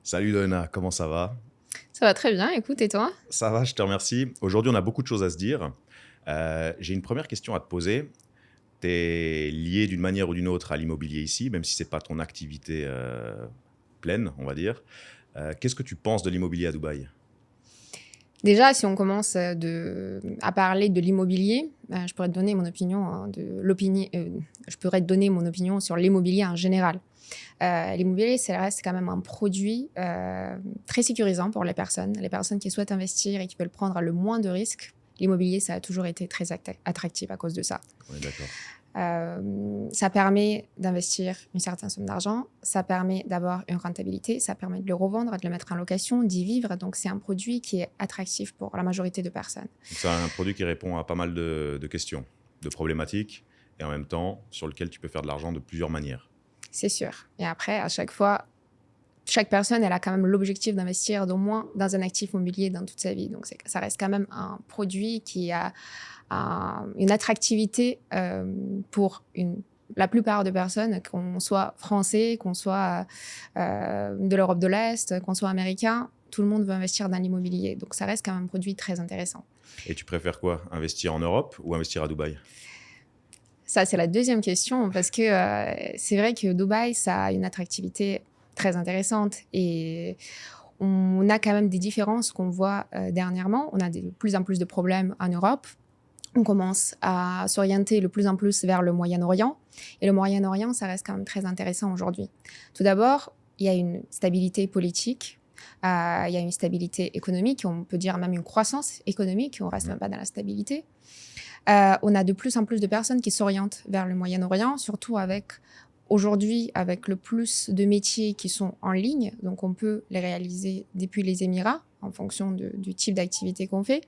Salut Lorena, comment ça va? Ça va très bien, écoute, et toi? Ça va, je te remercie. Aujourd'hui, on a beaucoup de choses à se dire. J'ai une première question à te poser. Tu es lié d'une manière ou d'une autre à l'immobilier ici, même si ce n'est pas ton activité pleine, on va dire. Qu'est-ce que tu penses de l'immobilier à Dubaï? Déjà, si on commence à parler de l'immobilier, je pourrais te donner mon opinion, hein, je pourrais te donner mon opinion sur l'immobilier en général. L'immobilier, ça reste quand même un produit très sécurisant pour les personnes qui souhaitent investir et qui veulent prendre le moins de risques. L'immobilier, ça a toujours été très attractif à cause de ça. On est d'accord. Ça permet d'investir une certaine somme d'argent, ça permet d'avoir une rentabilité, ça permet de le revendre, de le mettre en location, d'y vivre. Donc, c'est un produit qui est attractif pour la majorité de personnes. Donc, c'est un produit qui répond à pas mal de questions, de problématiques, et en même temps, sur lequel tu peux faire de l'argent de plusieurs manières. C'est sûr. Et après, à chaque fois, chaque personne, elle a quand même l'objectif d'investir d'au moins dans un actif immobilier dans toute sa vie. Donc, ça reste quand même un produit qui a une attractivité pour la plupart des personnes, qu'on soit français, qu'on soit de l'Europe de l'Est, qu'on soit américain, tout le monde veut investir dans l'immobilier. Donc, ça reste quand même un produit très intéressant. Et tu préfères quoi? Investir en Europe ou investir à Dubaï? Ça, c'est la deuxième question, parce que c'est vrai que Dubaï, ça a une attractivité très intéressante et on a quand même des différences qu'on voit dernièrement. On a de plus en plus de problèmes en Europe. On commence à s'orienter de plus en plus vers le Moyen-Orient. Et le Moyen-Orient, ça reste quand même très intéressant aujourd'hui. Tout d'abord, il y a une stabilité politique, il y a une stabilité économique, on peut dire même une croissance économique, on ne reste même pas dans la stabilité. On a de plus en plus de personnes qui s'orientent vers le Moyen-Orient, surtout aujourd'hui, avec le plus de métiers qui sont en ligne. Donc, on peut les réaliser depuis les Émirats, en fonction du type d'activité qu'on fait.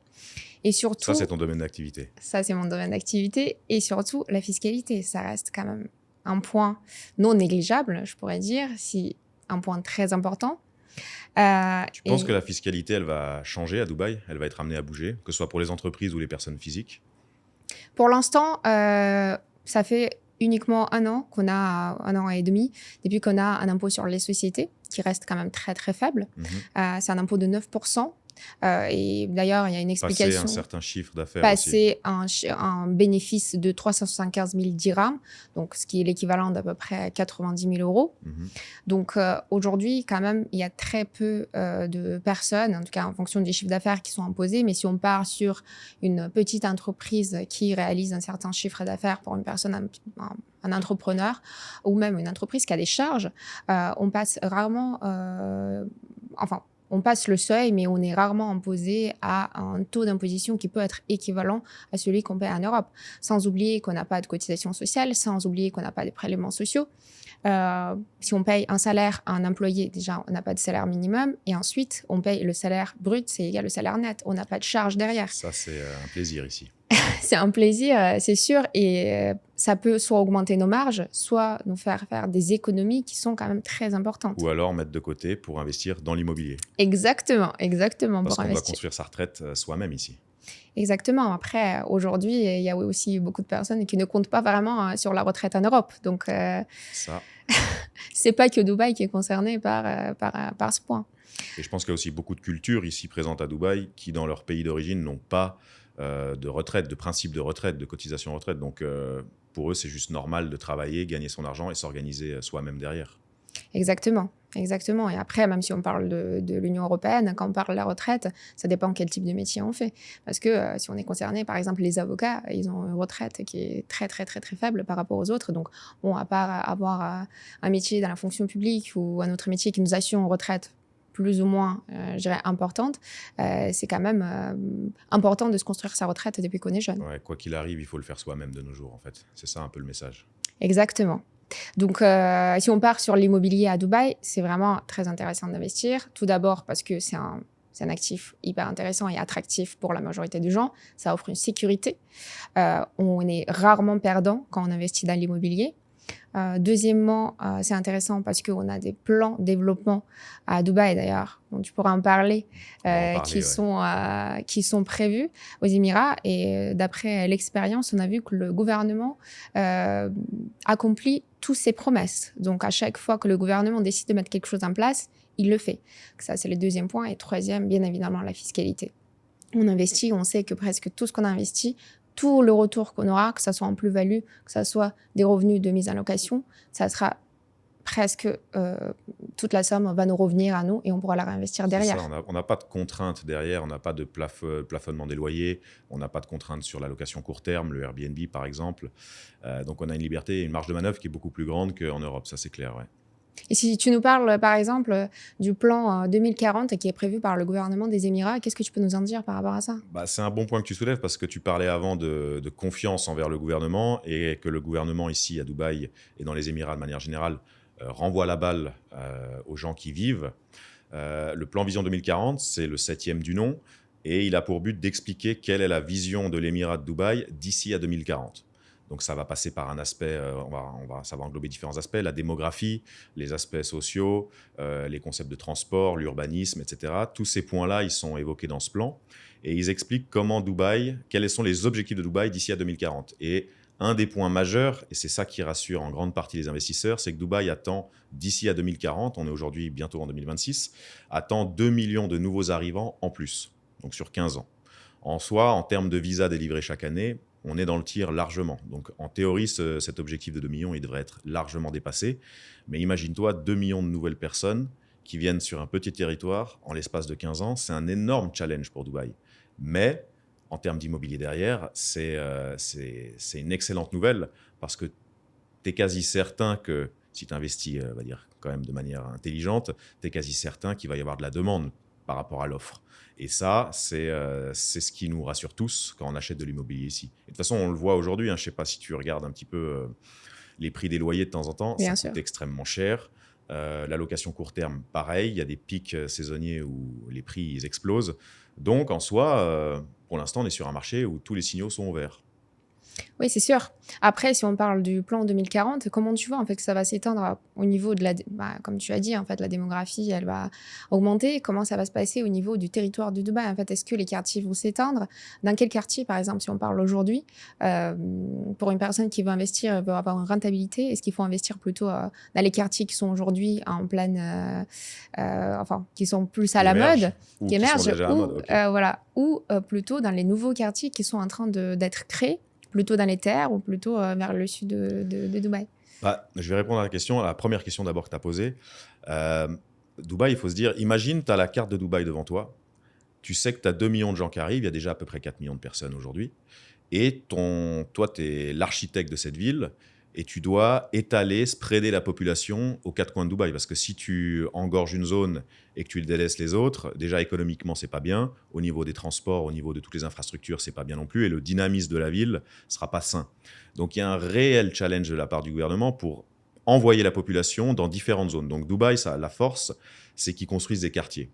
Et surtout, Ça, c'est ton domaine d'activité. ça, c'est mon domaine d'activité. Et surtout, la fiscalité, ça reste quand même un point non négligeable, je pourrais dire, si un point très important. Tu penses que la fiscalité, elle va changer à Dubaï? Elle va être amenée à bouger, que ce soit pour les entreprises ou les personnes physiques? Pour l'instant, ça fait uniquement un an et demi, depuis qu'on a un impôt sur les sociétés qui reste quand même très, très faible. C'est un impôt de 9%. Et d'ailleurs, il y a une Passer un explication. certain chiffre d'affaires aussi. Passer un bénéfice de 375 000 dirhams, donc ce qui est l'équivalent d'à peu près 90 000 euros. Donc aujourd'hui, quand même, il y a très peu de personnes, en tout cas en fonction des chiffres d'affaires qui sont imposés. Mais si on part sur une petite entreprise qui réalise un certain chiffre d'affaires pour une personne, un entrepreneur, ou même une entreprise qui a des charges, on passe rarement, on passe le seuil, mais on est rarement imposé à un taux d'imposition qui peut être équivalent à celui qu'on paie en Europe. Sans oublier qu'on n'a pas de cotisation sociale, sans oublier qu'on n'a pas de prélèvements sociaux. Si on paye un salaire à un employé, déjà, on n'a pas de salaire minimum. Et ensuite, on paye le salaire brut, c'est égal au salaire net. On n'a pas de charge derrière. Ça, c'est un plaisir ici. C'est un plaisir, c'est sûr. Et ça peut soit augmenter nos marges, soit nous faire des économies qui sont quand même très importantes. Ou alors mettre de côté pour investir dans l'immobilier. Exactement. Parce qu'on doit construire sa retraite soi-même ici. Exactement. Après, aujourd'hui, il y a aussi beaucoup de personnes qui ne comptent pas vraiment sur la retraite en Europe. Donc, Ça. c'est pas que Dubaï qui est concerné par ce point. Et je pense qu'il y a aussi beaucoup de cultures ici présentes à Dubaï qui, dans leur pays d'origine, n'ont pas de retraite, de principe de retraite, de cotisation retraite. Donc, pour eux, c'est juste normal de travailler, gagner son argent et s'organiser soi-même derrière. Exactement. Exactement. Et après, même si on parle de l'Union européenne, quand on parle de la retraite, ça dépend quel type de métier on fait. Parce que si on est concerné, par exemple, les avocats, ils ont une retraite qui est très, très, très, très faible par rapport aux autres. Donc, bon, à part avoir un métier dans la fonction publique ou un autre métier qui nous assure une retraite plus ou moins, je dirais, importante, c'est quand même important de se construire sa retraite depuis qu'on est jeune. Ouais, quoi qu'il arrive, il faut le faire soi-même de nos jours, en fait. C'est ça un peu le message. Exactement. Donc, si on part sur l'immobilier à Dubaï, c'est vraiment très intéressant d'investir. Tout d'abord parce que c'est un actif hyper intéressant et attractif pour la majorité des gens. Ça offre une sécurité. On est rarement perdant quand on investit dans l'immobilier. Deuxièmement, c'est intéressant parce qu'on a des plans de développement à Dubaï d'ailleurs, dont tu pourras en parler, qui sont prévus aux Émirats. Et d'après l'expérience, on a vu que le gouvernement accomplit toutes ses promesses. Donc à chaque fois que le gouvernement décide de mettre quelque chose en place, il le fait. Ça, c'est le deuxième point. Et troisième, bien évidemment, la fiscalité. On investit, on sait que presque tout ce qu'on a investi, tout le retour qu'on aura, que ce soit en plus-value, que ce soit des revenus de mise en location, ça sera presque toute la somme va nous revenir à nous et on pourra la réinvestir derrière. Ça, on n'a pas de contraintes derrière, on n'a pas de plafonnement des loyers, on n'a pas de contraintes sur la location court terme, le Airbnb par exemple. Donc on a une liberté et une marge de manœuvre qui est beaucoup plus grande qu'en Europe, ça c'est clair. Ouais. Et si tu nous parles par exemple du plan 2040 qui est prévu par le gouvernement des Émirats, qu'est-ce que tu peux nous en dire par rapport à ça? C'est un bon point que tu soulèves parce que tu parlais avant de confiance envers le gouvernement et que le gouvernement ici à Dubaï et dans les Émirats de manière générale renvoie la balle aux gens qui vivent. Le plan Vision 2040, c'est le 7e du nom et il a pour but d'expliquer quelle est la vision de l'Émirat de Dubaï d'ici à 2040. Donc ça va passer par un aspect, ça va englober différents aspects, la démographie, les aspects sociaux, les concepts de transport, l'urbanisme, etc. Tous ces points-là, ils sont évoqués dans ce plan et ils expliquent comment Dubaï, quels sont les objectifs de Dubaï d'ici à 2040. Et un des points majeurs, et c'est ça qui rassure en grande partie les investisseurs, c'est que Dubaï attend d'ici à 2040, on est aujourd'hui bientôt en 2026, attend 2 millions de nouveaux arrivants en plus, donc sur 15 ans. En soi, en termes de visas délivrés chaque année, on est dans le tir largement. Donc en théorie, cet objectif de 2 millions, il devrait être largement dépassé. Mais imagine-toi 2 millions de nouvelles personnes qui viennent sur un petit territoire en l'espace de 15 ans. C'est un énorme challenge pour Dubaï. Mais en termes d'immobilier derrière, c'est une excellente nouvelle parce que tu es quasi certain que si tu investis, on va dire, quand même de manière intelligente, tu es quasi certain qu'il va y avoir de la demande par rapport à l'offre. Et ça, c'est ce qui nous rassure tous quand on achète de l'immobilier ici. Et de toute façon, on le voit aujourd'hui, hein, je ne sais pas si tu regardes un petit peu les prix des loyers de temps en temps, Bien ça sûr. coûte extrêmement cher. La location court terme, pareil, il y a des pics saisonniers où les prix ils explosent. Donc, en soi, pour l'instant, on est sur un marché où tous les signaux sont ouverts. Oui, c'est sûr. Après, si on parle du plan 2040, comment tu vois en fait que ça va s'étendre au niveau de comme tu as dit, en fait, la démographie, elle va augmenter. Comment ça va se passer au niveau du territoire de Dubaï? En fait, est-ce que les quartiers vont s'étendre? Dans quel quartier, par exemple, si on parle aujourd'hui, pour une personne qui veut investir, veut avoir une rentabilité, est-ce qu'il faut investir plutôt dans les quartiers qui sont aujourd'hui en pleine, enfin, qui sont plus à la mode, qui émergent, voilà, ou plutôt dans les nouveaux quartiers qui sont en train d'être créés? Plutôt dans les terres ou plutôt vers le sud de Dubaï? Je vais répondre à la première question d'abord que tu as posée. Dubaï, il faut se dire, imagine, tu as la carte de Dubaï devant toi. Tu sais que tu as 2 millions de gens qui arrivent. Il y a déjà à peu près 4 millions de personnes aujourd'hui. Et toi, tu es l'architecte de cette ville et tu dois étaler, spreader la population aux 4 coins de Dubaï. Parce que si tu engorges une zone et que tu délaisses les autres, déjà économiquement, c'est pas bien. Au niveau des transports, au niveau de toutes les infrastructures, c'est pas bien non plus. Et le dynamisme de la ville sera pas sain. Donc il y a un réel challenge de la part du gouvernement pour envoyer la population dans différentes zones. Donc Dubaï, la force, c'est qu'ils construisent des quartiers.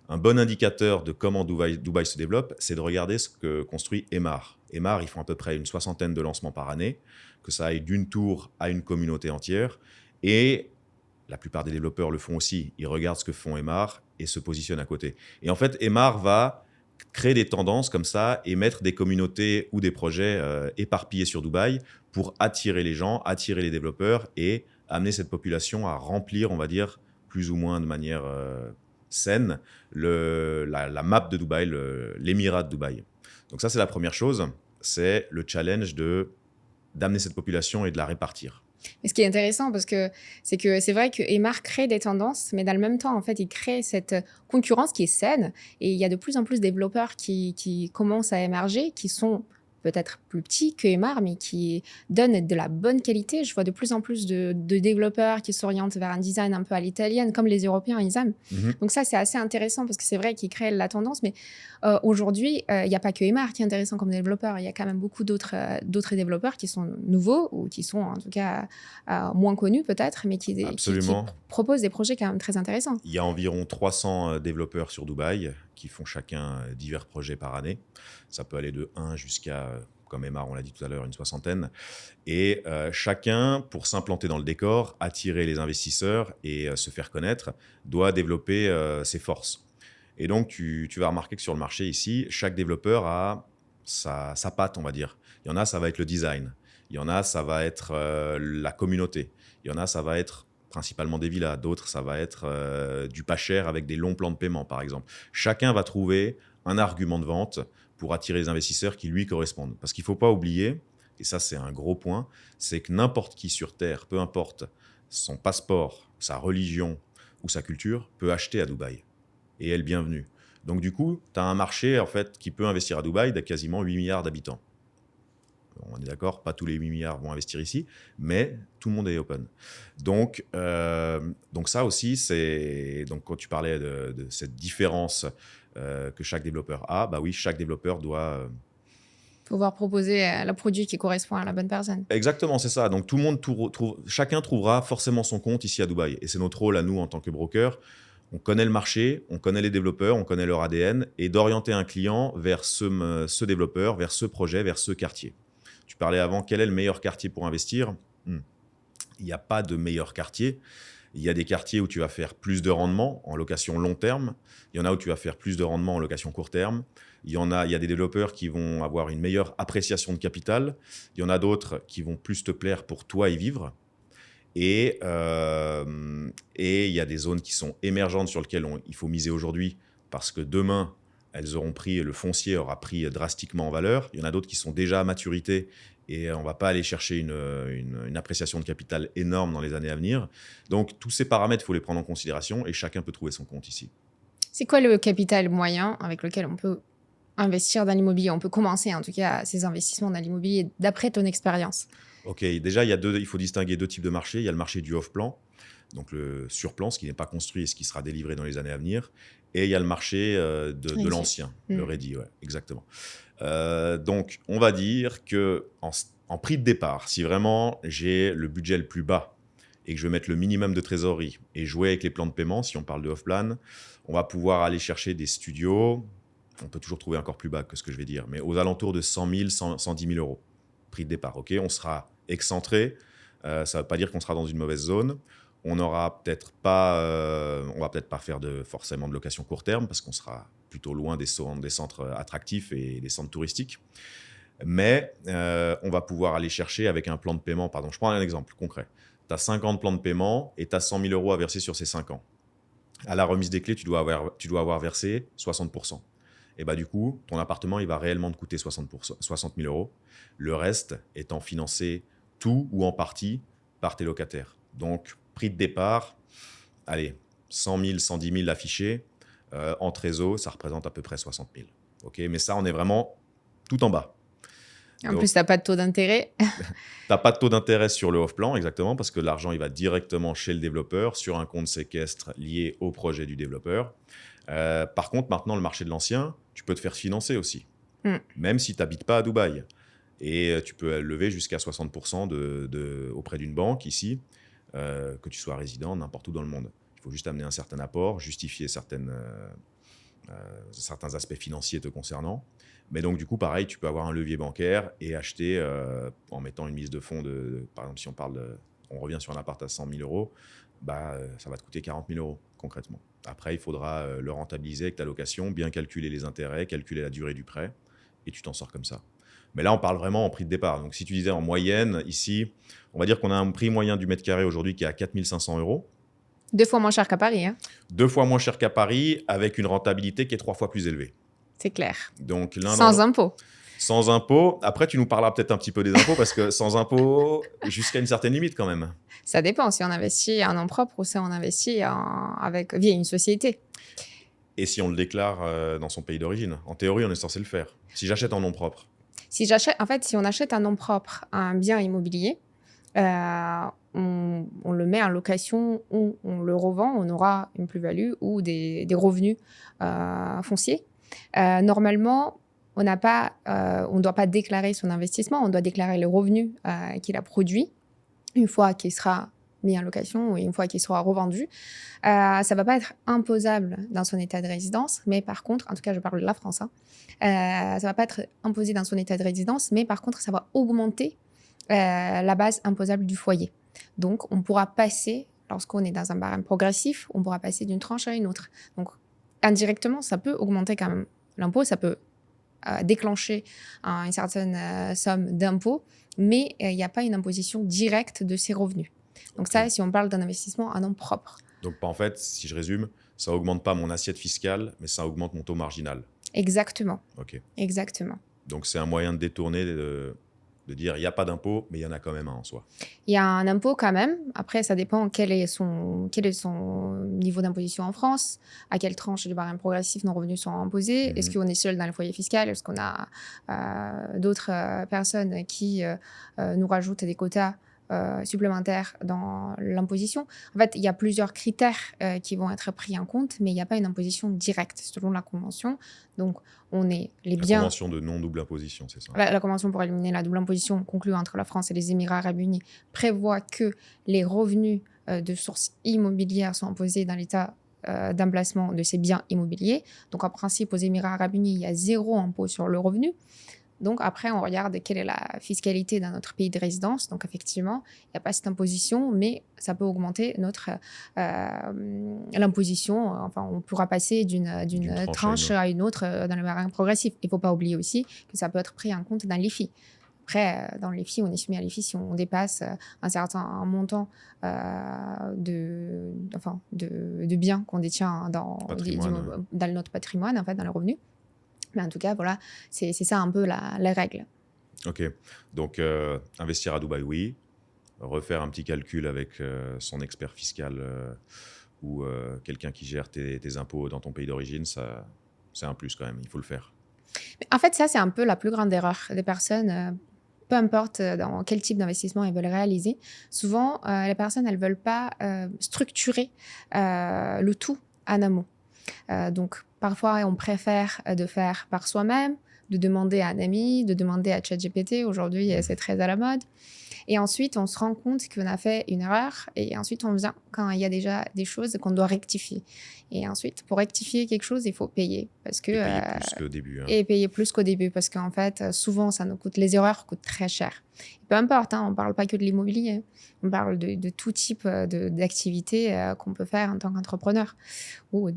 Un bon indicateur de comment Dubaï se développe, c'est de regarder ce que construit Emaar. Emaar, ils font à peu près une 60aine de lancements par année, que ça aille d'une tour à une communauté entière. Et la plupart des développeurs le font aussi. Ils regardent ce que font Emaar et se positionnent à côté. Et en fait, Emaar va créer des tendances comme ça et mettre des communautés ou des projets éparpillés sur Dubaï pour attirer les gens, attirer les développeurs et amener cette population à remplir, on va dire, plus ou moins de manière saine, la map de Dubaï, l'émirat de Dubaï. Donc ça, c'est la première chose, c'est le challenge d'amener cette population et de la répartir. Mais ce qui est intéressant, c'est que c'est vrai que Emaar crée des tendances, mais dans le même temps, en fait, il crée cette concurrence qui est saine. Et il y a de plus en plus de développeurs qui commencent à émerger, qui sont peut-être plus petits que Emaar, mais qui donnent de la bonne qualité. Je vois de plus en plus de développeurs qui s'orientent vers un design un peu à l'italienne, comme les Européens, ils aiment. Donc ça, c'est assez intéressant parce que c'est vrai qu'ils créent la tendance. Mais aujourd'hui, il n'y a pas que Emaar qui est intéressant comme développeur. Il y a quand même beaucoup d'autres développeurs qui sont nouveaux ou qui sont en tout cas moins connus peut-être, mais qui proposent des projets quand même très intéressants. Il y a environ 300 développeurs sur Dubaï qui font chacun divers projets par année. Ça peut aller de 1 jusqu'à, comme Emaar, on l'a dit tout à l'heure, une 60aine. Et chacun, pour s'implanter dans le décor, attirer les investisseurs et se faire connaître, doit développer ses forces. Et donc, tu vas remarquer que sur le marché ici, chaque développeur a sa patte, on va dire. Il y en a, ça va être le design. Il y en a, ça va être la communauté. Il y en a, ça va être principalement des villas. D'autres, ça va être du pas cher avec des longs plans de paiement, par exemple. Chacun va trouver un argument de vente pour attirer les investisseurs qui lui correspondent. Parce qu'il ne faut pas oublier, et ça c'est un gros point, c'est que n'importe qui sur Terre, peu importe son passeport, sa religion ou sa culture, peut acheter à Dubaï. Et est le bienvenu. Donc du coup, tu as un marché en fait, qui peut investir à Dubaï de quasiment 8 milliards d'habitants. On est d'accord, pas tous les 8 milliards vont investir ici, mais tout le monde est open. Donc ça aussi, c'est... Donc quand tu parlais de cette différence que chaque développeur a, bah oui, chaque développeur doit... pouvoir proposer le produit qui correspond à la bonne personne. Exactement, c'est ça. Donc tout le monde chacun trouvera forcément son compte ici à Dubaï. Et c'est notre rôle à nous en tant que broker. On connaît le marché, on connaît les développeurs, on connaît leur ADN, et d'orienter un client vers ce développeur, vers ce projet, vers ce quartier. Tu parlais avant, quel est le meilleur quartier pour investir ? Il n'y a pas de meilleur quartier. Il y a des quartiers où tu vas faire plus de rendement en location long terme. Il y en a où tu vas faire plus de rendement en location court terme. Il y a des développeurs qui vont avoir une meilleure appréciation de capital. Il y en a d'autres qui vont plus te plaire pour toi y vivre. Et il y a des zones qui sont émergentes sur lesquelles il faut miser aujourd'hui parce que demain, le foncier aura pris drastiquement en valeur. Il y en a d'autres qui sont déjà à maturité et on ne va pas aller chercher une appréciation de capital énorme dans les années à venir. Donc, tous ces paramètres, il faut les prendre en considération et chacun peut trouver son compte ici. C'est quoi le capital moyen avec lequel on peut investir dans l'immobilier ? On peut commencer en tout cas ces investissements dans l'immobilier d'après ton expérience. Ok, déjà, il faut distinguer deux types de marchés. Il y a le marché du off-plan, donc le sur-plan, ce qui n'est pas construit et ce qui sera délivré dans les années à venir. Et il y a le marché de l'ancien, le ready, ouais, exactement. Donc, on va dire qu'en prix de départ, si vraiment j'ai le budget le plus bas et que je veux mettre le minimum de trésorerie et jouer avec les plans de paiement, si on parle de off-plan, on va pouvoir aller chercher des studios. On peut toujours trouver encore plus bas que ce que je vais dire, mais aux alentours de 100 000, 110 000 euros. Prix de départ, ok, on sera excentré, ça ne veut pas dire qu'on sera dans une mauvaise zone. On va peut-être pas faire forcément de location court terme parce qu'on sera plutôt loin des centres attractifs et des centres touristiques. Mais on va pouvoir aller chercher avec un plan de paiement. Pardon, je prends un exemple concret. Tu as 5 ans de plan de paiement et tu as 100 000 euros à verser sur ces 5 ans. À la remise des clés, tu dois avoir versé 60%. Et bah, du coup, ton appartement, il va réellement te coûter 60 000 euros. Le reste étant financé tout ou en partie par tes locataires. Donc, prix de départ, allez, 100 000, 110 000 affichés. En trésor, ça représente à peu près 60 000. Okay, mais ça, on est vraiment tout en bas. En plus, tu n'as pas de taux d'intérêt. Tu n'as pas de taux d'intérêt sur le off-plan, exactement, parce que l'argent, il va directement chez le développeur sur un compte séquestre lié au projet du développeur. Par contre, maintenant, le marché de l'ancien, tu peux te faire financer aussi, même si tu n'habites pas à Dubaï. Et tu peux lever jusqu'à 60% auprès d'une banque ici, que tu sois résident n'importe où dans le monde. Il faut juste amener un certain apport, justifier certains aspects financiers te concernant. Mais donc, du coup, pareil, tu peux avoir un levier bancaire et acheter en mettant une mise de fonds par exemple, si on revient sur un appart à 100 000 euros, ça va te coûter 40 000 euros concrètement. Après, il faudra le rentabiliser avec ta location, bien calculer les intérêts, calculer la durée du prêt et tu t'en sors comme ça. Mais là, on parle vraiment en prix de départ. Donc, si tu disais en moyenne, ici, on va dire qu'on a un prix moyen du mètre carré aujourd'hui qui est à 4 500 euros. 2 fois moins cher qu'à Paris. Hein. 2 fois moins cher qu'à Paris, avec une rentabilité qui est 3 fois plus élevée. C'est clair. Donc, sans impôts. Sans impôts. Après, tu nous parleras peut-être un petit peu des impôts, parce que sans impôts, jusqu'à une certaine limite quand même. Ça dépend si on investit en nom propre ou si on investit via une société. Et si on le déclare dans son pays d'origine. En théorie, on est censé le faire. Si j'achète en nom propre. Si on achète un nom propre un bien immobilier, on le met en location ou on le revend, on aura une plus-value ou des revenus fonciers. Normalement, on ne doit pas déclarer son investissement, on doit déclarer le revenu qu'il a produit une fois qu'il sera mis en location ou une fois qu'il sera revendu. Ça ne va pas être imposable dans son état de résidence, mais par contre, en tout cas, je parle de la France, ça ne va pas être imposé dans son état de résidence, mais par contre, ça va augmenter la base imposable du foyer. Donc, on pourra passer, lorsqu'on est dans un barème progressif, on pourra passer d'une tranche à une autre. Donc, indirectement, ça peut augmenter quand même l'impôt, ça peut déclencher une certaine somme d'impôt, mais il n'y a pas une imposition directe de ces revenus. Donc ça, si on parle d'un investissement à nom propre. Donc en fait, si je résume, ça augmente pas mon assiette fiscale, mais ça augmente mon taux marginal. Exactement. Ok. Exactement. Donc c'est un moyen de détourner, de dire il n'y a pas d'impôt, mais il y en a quand même un en soi. Il y a un impôt quand même. Après, ça dépend quel est son niveau d'imposition en France, à quelle tranche du barème progressif nos revenus sont imposés. Est-ce qu'on est seul dans le foyer fiscal? Est-ce qu'on a d'autres personnes qui nous rajoutent des quotas supplémentaires dans l'imposition? En fait, il y a plusieurs critères qui vont être pris en compte, mais il n'y a pas une imposition directe selon la convention. Donc, on est les biens... La convention de non-double imposition, c'est ça? La convention pour éliminer la double imposition conclue entre la France et les Émirats arabes unis prévoit que les revenus de source immobilière sont imposés dans l'état d'emplacement de ces biens immobiliers. Donc, en principe, aux Émirats arabes unis, il y a 0 impôt sur le revenu. Donc, après, on regarde quelle est la fiscalité dans notre pays de résidence. Donc, effectivement, il n'y a pas cette imposition, mais ça peut augmenter l'imposition. Enfin, on pourra passer d'une tranche à une autre dans le barème progressif. Il ne faut pas oublier aussi que ça peut être pris en compte dans l'IFI. Après, dans l'IFI, on est soumis à l'IFI si on dépasse un certain montant de biens qu'on détient dans notre patrimoine, en fait, dans le revenu. Mais en tout cas, voilà, c'est ça un peu la règle. Ok. Donc, investir à Dubaï, oui. Refaire un petit calcul avec son expert fiscal ou quelqu'un qui gère tes impôts dans ton pays d'origine, c'est un plus quand même. Il faut le faire. Mais en fait, ça, c'est un peu la plus grande erreur des personnes. Peu importe dans quel type d'investissement elles veulent réaliser. Souvent, les personnes, elles ne veulent pas structurer le tout en amont. Donc, parfois, on préfère de faire par soi-même, de demander à un ami, de demander à ChatGPT. Aujourd'hui, c'est très à la mode. Et ensuite, on se rend compte qu'on a fait une erreur. Et ensuite, on vient quand il y a déjà des choses qu'on doit rectifier. Et ensuite, pour rectifier quelque chose, il faut payer. Parce que, et payer plus qu'au début. Et payer plus qu'au début. Parce qu'en fait, souvent, les erreurs coûtent très cher. Peu importe, on ne parle pas que de l'immobilier. On parle de tout type d'activité qu'on peut faire en tant qu'entrepreneur. Ou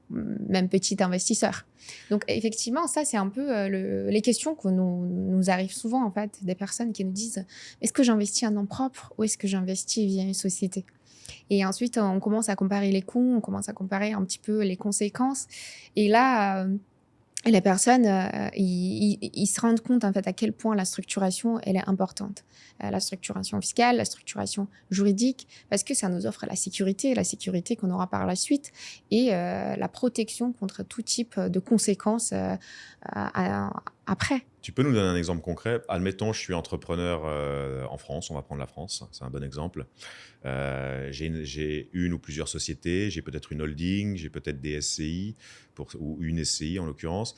même petit investisseur. Donc, effectivement, ça, c'est un peu les questions qui nous arrivent souvent, en fait, des personnes qui nous disent « Est-ce que j'investis en nom propre ou est-ce que j'investis via une société ?» Et ensuite, on commence à comparer les coûts, on commence à comparer un petit peu les conséquences. Et là... les personnes, ils se rendent compte en fait à quel point la structuration elle est importante. La structuration fiscale, la structuration juridique, parce que ça nous offre la sécurité qu'on aura par la suite et la protection contre tout type de conséquences après. Tu peux nous donner un exemple concret? Admettons, je suis entrepreneur en France, on va prendre la France, c'est un bon exemple. J'ai une ou plusieurs sociétés, j'ai peut-être une holding, j'ai peut-être des SCI, ou une SCI en l'occurrence.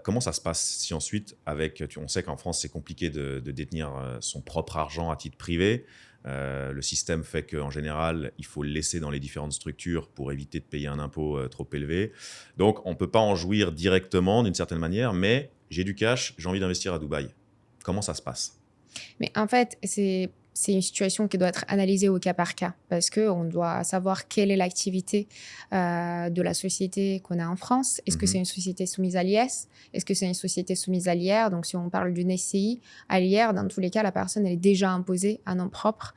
Comment ça se passe si ensuite, on sait qu'en France, c'est compliqué de détenir son propre argent à titre privé. Le système fait qu'en général, il faut le laisser dans les différentes structures pour éviter de payer un impôt trop élevé. Donc, on ne peut pas en jouir directement d'une certaine manière, mais j'ai du cash, j'ai envie d'investir à Dubaï. Comment ça se passe? Mais en fait, c'est une situation qui doit être analysée au cas par cas parce qu'on doit savoir quelle est l'activité de la société qu'on a en France. Est-ce que c'est une société soumise à l'IS? Est-ce que c'est une société soumise à l'IR? Donc, si on parle d'une SCI, à l'IR, dans tous les cas, la personne elle est déjà imposée à nom propre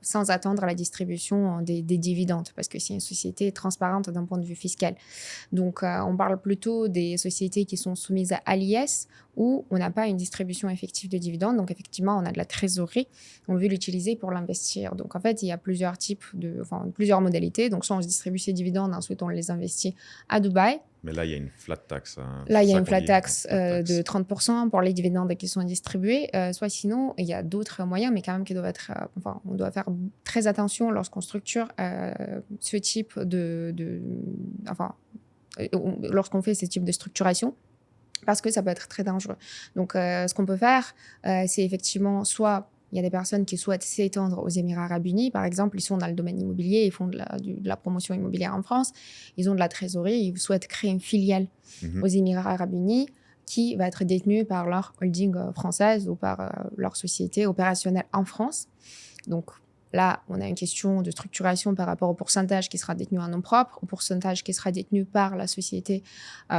sans attendre la distribution des dividendes parce que c'est une société transparente d'un point de vue fiscal. Donc, on parle plutôt des sociétés qui sont soumises à l'IS où on n'a pas une distribution effective de dividendes. Donc, effectivement, on a de la trésorerie. On veut l'utiliser pour l'investir. Donc, en fait, il y a plusieurs modalités. Donc, soit on se distribue ces dividendes, ensuite on les investit à Dubaï. Mais là, il y a une flat tax. Là, il y a une flat tax de 30% pour les dividendes qui sont distribués. Soit sinon, il y a d'autres moyens, mais quand même qui doivent être... on doit faire très attention lorsqu'on structure ce type lorsqu'on fait ce type de structuration. Parce que ça peut être très dangereux. Donc, ce qu'on peut faire, c'est effectivement soit il y a des personnes qui souhaitent s'étendre aux Émirats arabes unis. Par exemple, ils sont dans le domaine immobilier, ils font de la promotion immobilière en France, ils ont de la trésorerie, ils souhaitent créer une filiale aux Émirats arabes unis qui va être détenue par leur holding française ou par leur société opérationnelle en France. Donc, là, on a une question de structuration par rapport au pourcentage qui sera détenu en nom propre, au pourcentage qui sera détenu par la société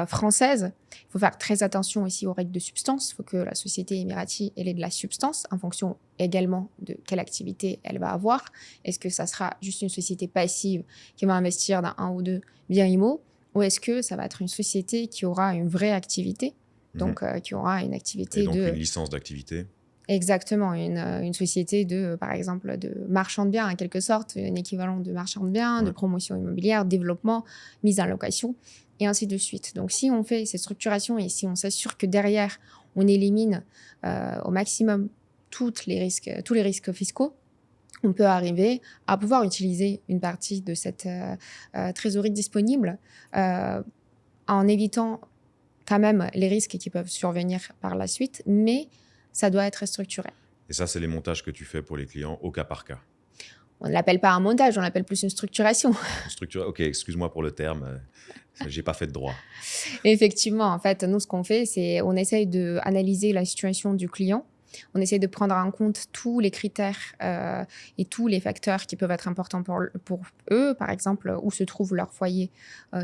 française. Il faut faire très attention aussi aux règles de substance. Il faut que la société émirati ait de la substance en fonction également de quelle activité elle va avoir. Est-ce que ça sera juste une société passive qui va investir dans un ou deux biens immo, ou est-ce que ça va être une société qui aura une vraie activité, donc qui aura une activité et donc une licence d'activité. Exactement, une société de, par exemple, de marchand de biens, en quelque sorte, un équivalent de marchand de biens, de promotion immobilière, développement, mise en location, et ainsi de suite. Donc, si on fait cette structuration et si on s'assure que derrière, on élimine au maximum tous les risques fiscaux, on peut arriver à pouvoir utiliser une partie de cette trésorerie disponible en évitant quand même les risques qui peuvent survenir par la suite, mais ça doit être structuré. Et ça, c'est les montages que tu fais pour les clients au cas par cas. On ne l'appelle pas un montage, on l'appelle plus une structuration. Ok, excuse-moi pour le terme, j'ai pas fait de droit. Effectivement, en fait, nous, ce qu'on fait, c'est on essaye d'analyser la situation du client. On essaie de prendre en compte tous les critères et tous les facteurs qui peuvent être importants pour eux. Par exemple, où se trouve leur foyer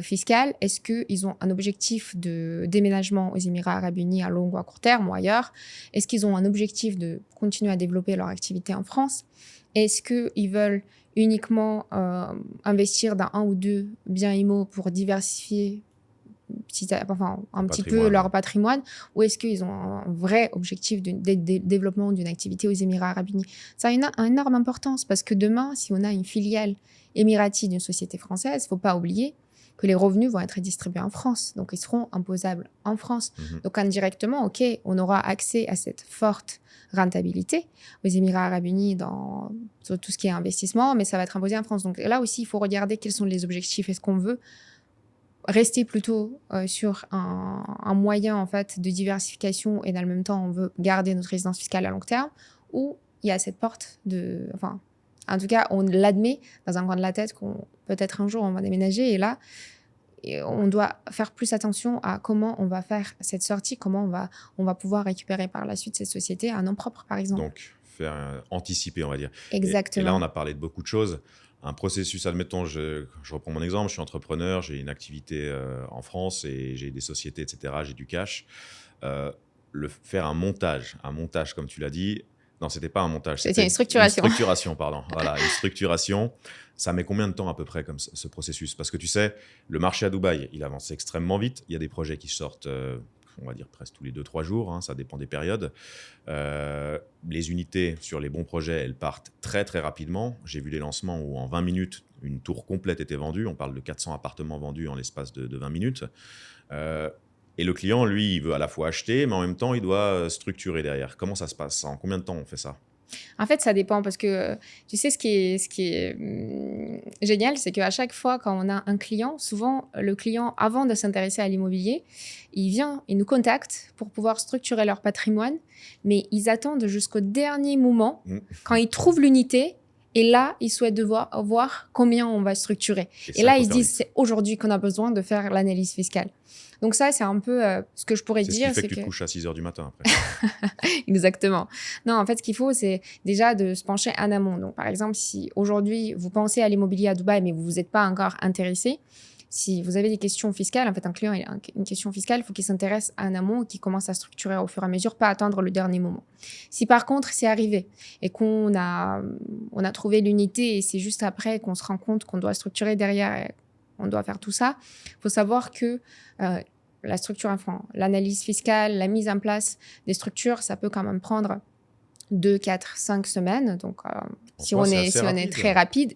fiscal. Est-ce qu'ils ont un objectif de déménagement aux Émirats arabes unis à long ou à court terme ou ailleurs? Est-ce qu'ils ont un objectif de continuer à développer leur activité en France? Est-ce qu'ils veulent uniquement investir dans un ou deux biens immo pour diversifier un petit peu leur patrimoine, ou est-ce qu'ils ont un vrai objectif de développement d'une activité aux Émirats arabes unis? Ça a une énorme importance parce que demain, si on a une filiale émirati d'une société française, il ne faut pas oublier que les revenus vont être distribués en France. Donc, ils seront imposables en France. Donc, indirectement, OK, on aura accès à cette forte rentabilité aux Émirats arabes unis sur tout ce qui est investissement, mais ça va être imposé en France. Donc, là aussi, il faut regarder quels sont les objectifs. Est-ce qu'on veut rester plutôt sur un moyen en fait de diversification et dans le même temps on veut garder notre résidence fiscale à long terme, ou il y a cette porte en tout cas on l'admet dans un coin de la tête qu'on peut-être un jour on va déménager, et là on doit faire plus attention à comment on va faire cette sortie, comment on va pouvoir récupérer par la suite cette société à nom propre par exemple. Donc faire anticiper, on va dire. Exactement. Et là on a parlé de beaucoup de choses. Un processus, admettons, je reprends mon exemple, je suis entrepreneur, j'ai une activité en France et j'ai des sociétés, etc., j'ai du cash. Faire un montage comme tu l'as dit, non, c'était pas un montage, c'était une structuration. Une structuration, pardon. Voilà, une structuration. Ça met combien de temps à peu près comme ce processus? Parce que tu sais, le marché à Dubaï, il avance extrêmement vite. Il y a des projets qui sortent on va dire presque tous les 2-3 jours, hein, ça dépend des périodes. Les unités sur les bons projets, elles partent très très rapidement. J'ai vu des lancements où en 20 minutes, une tour complète était vendue. On parle de 400 appartements vendus en l'espace de 20 minutes. Et le client, lui, il veut à la fois acheter, mais en même temps, il doit structurer derrière. Comment ça se passe? En combien de temps on fait ça? En fait, ça dépend parce que tu sais, ce qui est génial, c'est qu'à chaque fois quand on a un client, souvent le client, avant de s'intéresser à l'immobilier, il nous contacte pour pouvoir structurer leur patrimoine, mais ils attendent jusqu'au dernier moment quand ils trouvent l'unité. Et là, ils souhaitent voir combien on va structurer. Et là, ils se disent, c'est aujourd'hui qu'on a besoin de faire l'analyse fiscale. Donc ça, c'est un peu ce que je pourrais dire. C'est ce qui fait que tu te couches à 6 h du matin après. Exactement. Non, en fait, ce qu'il faut, c'est déjà de se pencher en amont. Donc, par exemple, si aujourd'hui, vous pensez à l'immobilier à Dubaï, mais vous n'êtes pas encore intéressé, si vous avez des questions fiscales, en fait, un client a une question fiscale, il faut qu'il s'intéresse en amont et qu'il commence à structurer au fur et à mesure, pas attendre le dernier moment. Si par contre, c'est arrivé et qu'on a trouvé l'unité et c'est juste après qu'on se rend compte qu'on doit structurer derrière, on doit faire tout ça, il faut savoir que la structure, enfin, l'analyse fiscale, la mise en place des structures, ça peut quand même prendre 2, 4, 5 semaines. Donc, si on est très rapide,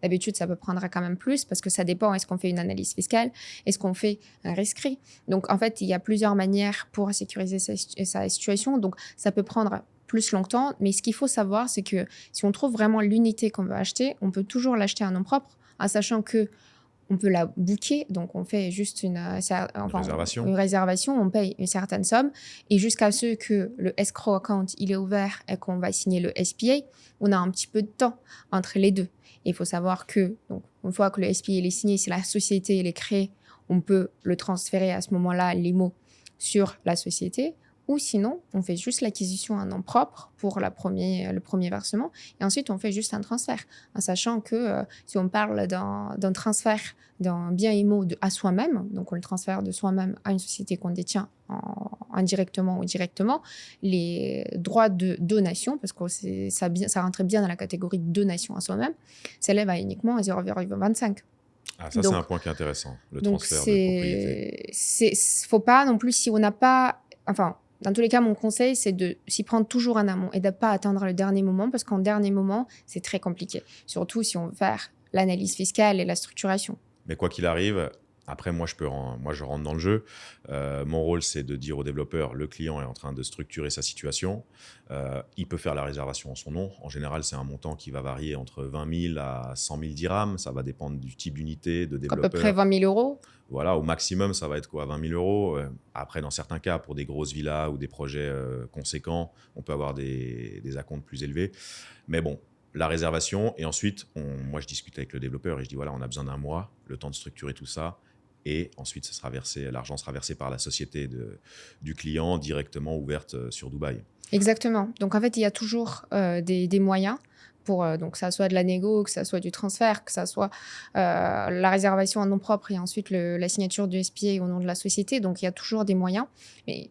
d'habitude, ça peut prendre quand même plus parce que ça dépend. Est-ce qu'on fait une analyse fiscale? Est-ce qu'on fait un rescrit? Donc, en fait, il y a plusieurs manières pour sécuriser sa situation. Donc, ça peut prendre plus longtemps. Mais ce qu'il faut savoir, c'est que si on trouve vraiment l'unité qu'on veut acheter, on peut toujours l'acheter en nom propre, en sachant que on peut la booker, donc on fait juste une réservation, on paye une certaine somme, et jusqu'à ce que le escrow account il est ouvert et qu'on va signer le SPA, on a un petit peu de temps entre les deux. Et il faut savoir que, donc, une fois que le SPA est signé, si la société est créée, on peut le transférer à ce moment-là, l'IMO, sur la société, Ou sinon, on fait juste l'acquisition à nom propre pour le premier versement et ensuite on fait juste un transfert. En sachant que si on parle d'un transfert d'un bien immo à soi-même, donc on le transfère de soi-même à une société qu'on détient indirectement ou directement, les droits de donation, parce que ça rentrait bien dans la catégorie de donation à soi-même, s'élèvent à uniquement 0,25. Ah, ça, c'est un point qui est intéressant, le Donc, transfert de propriété. faut pas non plus, si on n'a pas, enfin, dans tous les cas, mon conseil, c'est de s'y prendre toujours en amont et de ne pas attendre le dernier moment, parce qu'en dernier moment, c'est très compliqué. Surtout si on veut faire l'analyse fiscale et la structuration. Mais quoi qu'il arrive, après, moi, je rentre dans le jeu. Mon rôle, c'est de dire au développeur, le client est en train de structurer sa situation. Il peut faire la réservation en son nom. En général, c'est un montant qui va varier entre 20 000 à 100 000 dirhams. Ça va dépendre du type d'unité, de développeur. À peu près 20 000 euros. Voilà, au maximum, ça va être quoi, 20 000 euros. Après, dans certains cas, pour des grosses villas ou des projets conséquents, on peut avoir des acomptes plus élevés. Mais bon, la réservation. Et ensuite, moi, je discute avec le développeur et je dis, voilà, on a besoin d'un mois, le temps de structurer tout ça. Et ensuite, l'argent sera versé par la société du client directement ouverte sur Dubaï. Exactement. Donc, en fait, il y a toujours des moyens pour donc, que ça soit de la négo, que ça soit du transfert, que ça soit la réservation en nom propre et ensuite la signature du SPA au nom de la société. Donc, il y a toujours des moyens. Mais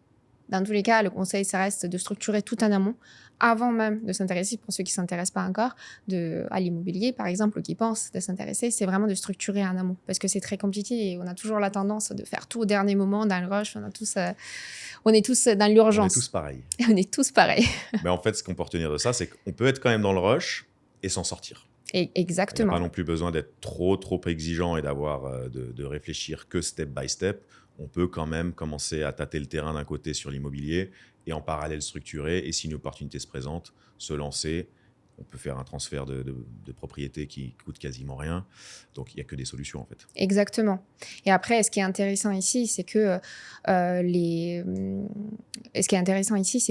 dans tous les cas, le conseil, ça reste de structurer tout en amont avant même de s'intéresser, pour ceux qui ne s'intéressent pas encore, à l'immobilier, par exemple, ou qui pensent de s'intéresser, c'est vraiment de structurer en amont parce que c'est très compliqué et on a toujours la tendance de faire tout au dernier moment, dans le rush. On est tous dans l'urgence. On est tous pareils. On est tous pareils. Mais en fait, ce qu'on peut retenir de ça, c'est qu'on peut être quand même dans le rush et s'en sortir. Exactement. Il n'y a pas non plus besoin d'être trop exigeant et de réfléchir que step by step. On peut quand même commencer à tâter le terrain d'un côté sur l'immobilier et en parallèle structurer. Et si une opportunité se présente, se lancer. On peut faire un transfert de propriété qui coûte quasiment rien. Donc, il n'y a que des solutions, en fait. Exactement. Et après, ce qui est intéressant ici, c'est que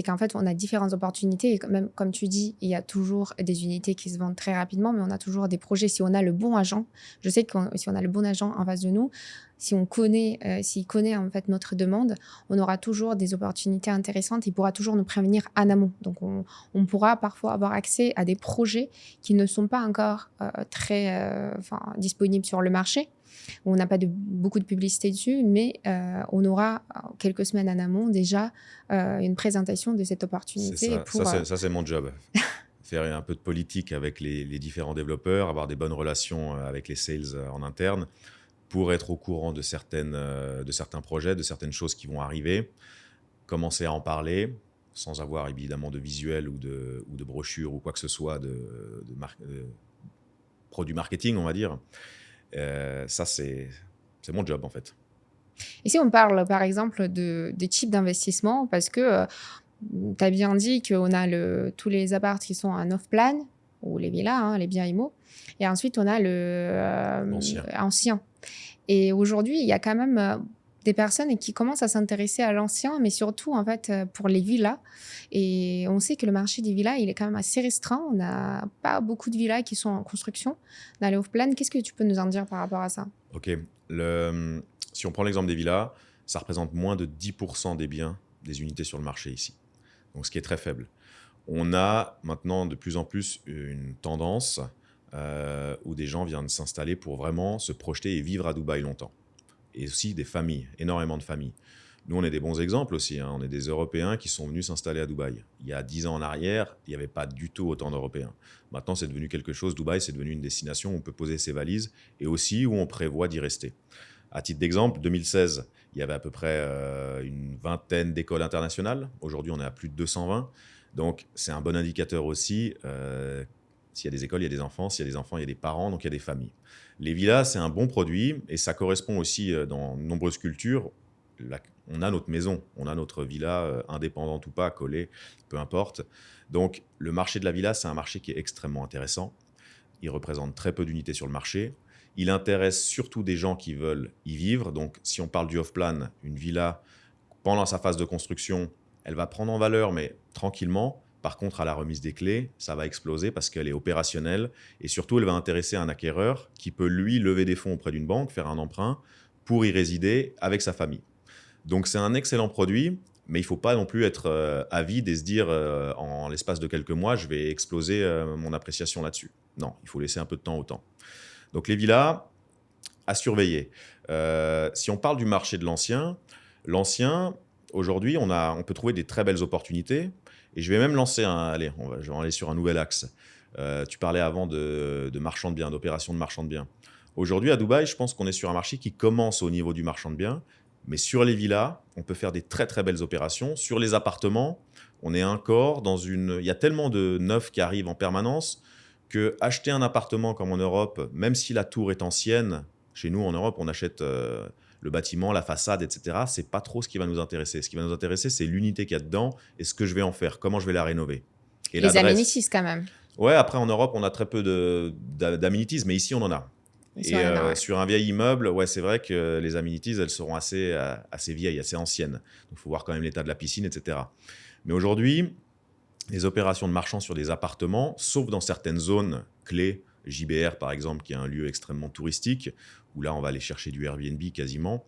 qu'en fait, on a différentes opportunités. Et même, comme tu dis, il y a toujours des unités qui se vendent très rapidement, mais on a toujours des projets. Si on a le bon agent, je sais que si on a le bon agent en face de nous, s'il connaît en fait notre demande, on aura toujours des opportunités intéressantes. Il pourra toujours nous prévenir en amont. Donc, on pourra parfois avoir accès à des projets qui ne sont pas encore très disponibles sur le marché. On n'a pas beaucoup de publicité dessus, mais on aura quelques semaines en amont déjà une présentation de cette opportunité. Ça, c'est mon job. Faire un peu de politique avec les différents développeurs, avoir des bonnes relations avec les sales en interne, pour être au courant de certains projets, de certaines choses qui vont arriver, commencer à en parler, sans avoir évidemment de visuel ou de brochure ou quoi que ce soit de produit marketing, on va dire. Ça, c'est mon job, en fait. Ici, on parle, par exemple, des types d'investissements, parce que tu as bien dit qu'on a tous les apparts qui sont en off-plan, ou les villas, les biens immo, et ensuite, on a ancien. Et aujourd'hui, il y a quand même des personnes qui commencent à s'intéresser à l'ancien, mais surtout, en fait, pour les villas. Et on sait que le marché des villas, il est quand même assez restreint. On n'a pas beaucoup de villas qui sont en construction dans les off-plan. Qu'est-ce que tu peux nous en dire par rapport à ça? Ok. Si on prend l'exemple des villas, ça représente moins de 10% des biens, des unités sur le marché ici. Donc, ce qui est très faible. On a maintenant de plus en plus une tendance où des gens viennent s'installer pour vraiment se projeter et vivre à Dubaï longtemps. Et aussi des familles, énormément de familles. Nous, on est des bons exemples aussi. On est des Européens qui sont venus s'installer à Dubaï. Il y a 10 ans en arrière, il n'y avait pas du tout autant d'Européens. Maintenant, c'est devenu quelque chose. Dubaï, c'est devenu une destination où on peut poser ses valises et aussi où on prévoit d'y rester. À titre d'exemple, 2016, il y avait à peu près une vingtaine d'écoles internationales. Aujourd'hui, on est à plus de 220. Donc, c'est un bon indicateur aussi. S'il y a des écoles, il y a des enfants. S'il y a des enfants, il y a des parents. Donc, il y a des familles. Les villas, c'est un bon produit et ça correspond aussi dans de nombreuses cultures. On a notre maison, on a notre villa, indépendante ou pas, collée, peu importe. Donc, le marché de la villa, c'est un marché qui est extrêmement intéressant. Il représente très peu d'unités sur le marché. Il intéresse surtout des gens qui veulent y vivre. Donc, si on parle du off-plan, une villa, pendant sa phase de construction, elle va prendre en valeur, mais tranquillement. Par contre, à la remise des clés, ça va exploser parce qu'elle est opérationnelle et surtout, elle va intéresser un acquéreur qui peut, lui, lever des fonds auprès d'une banque, faire un emprunt pour y résider avec sa famille. Donc, c'est un excellent produit, Mais il ne faut pas non plus être avide et se dire en l'espace de quelques mois, je vais exploser mon appréciation là-dessus. Non, il faut laisser un peu de temps au temps. Donc les villas, à surveiller. Si on parle du marché de l'ancien, aujourd'hui, on peut trouver des très belles opportunités. Et je vais même lancer je vais aller sur un nouvel axe. Tu parlais avant de marchand de biens, d'opération de marchand de biens. Aujourd'hui, à Dubaï, je pense qu'on est sur un marché qui commence au niveau du marchand de biens. Mais sur les villas, on peut faire des très très belles opérations. Sur les appartements, on est encore il y a tellement de neufs qui arrivent en permanence que acheter un appartement comme en Europe, même si la tour est ancienne, chez nous en Europe, on achète le bâtiment, la façade, etc. C'est pas trop ce qui va nous intéresser. Ce qui va nous intéresser, c'est l'unité qu'il y a dedans et ce que je vais en faire, comment je vais la rénover. Et les amenities quand même. Ouais, après en Europe, on a très peu d'amenities, mais ici on en a. Ouais. Sur un vieil immeuble, ouais, c'est vrai que les amenities, elles seront assez vieilles, assez anciennes. Donc, il faut voir quand même l'état de la piscine, etc. Mais aujourd'hui, les opérations de marchand sur des appartements, sauf dans certaines zones clés, JBR par exemple, qui est un lieu extrêmement touristique, où là, on va aller chercher du Airbnb quasiment,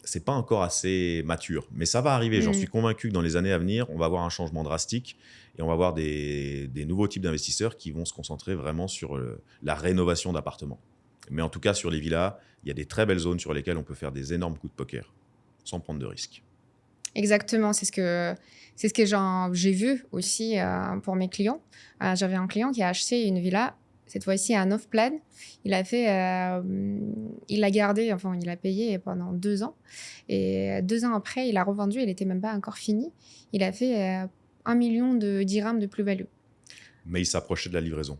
c'est pas encore assez mature. Mais ça va arriver, j'en suis convaincu que dans les années à venir, on va avoir un changement drastique et on va avoir des nouveaux types d'investisseurs qui vont se concentrer vraiment sur la rénovation d'appartements. Mais en tout cas, sur les villas, il y a des très belles zones sur lesquelles on peut faire des énormes coups de poker, sans prendre de risques. Exactement, c'est ce que j'ai vu aussi pour mes clients. J'avais un client qui a acheté une villa, cette fois-ci à off-plan. Il l'a gardé, enfin il a payé pendant 2 ans. Et 2 ans après, il a revendu, il n'était même pas encore fini. Il a fait 1 million de dirhams de plus-value. Mais il s'approchait de la livraison.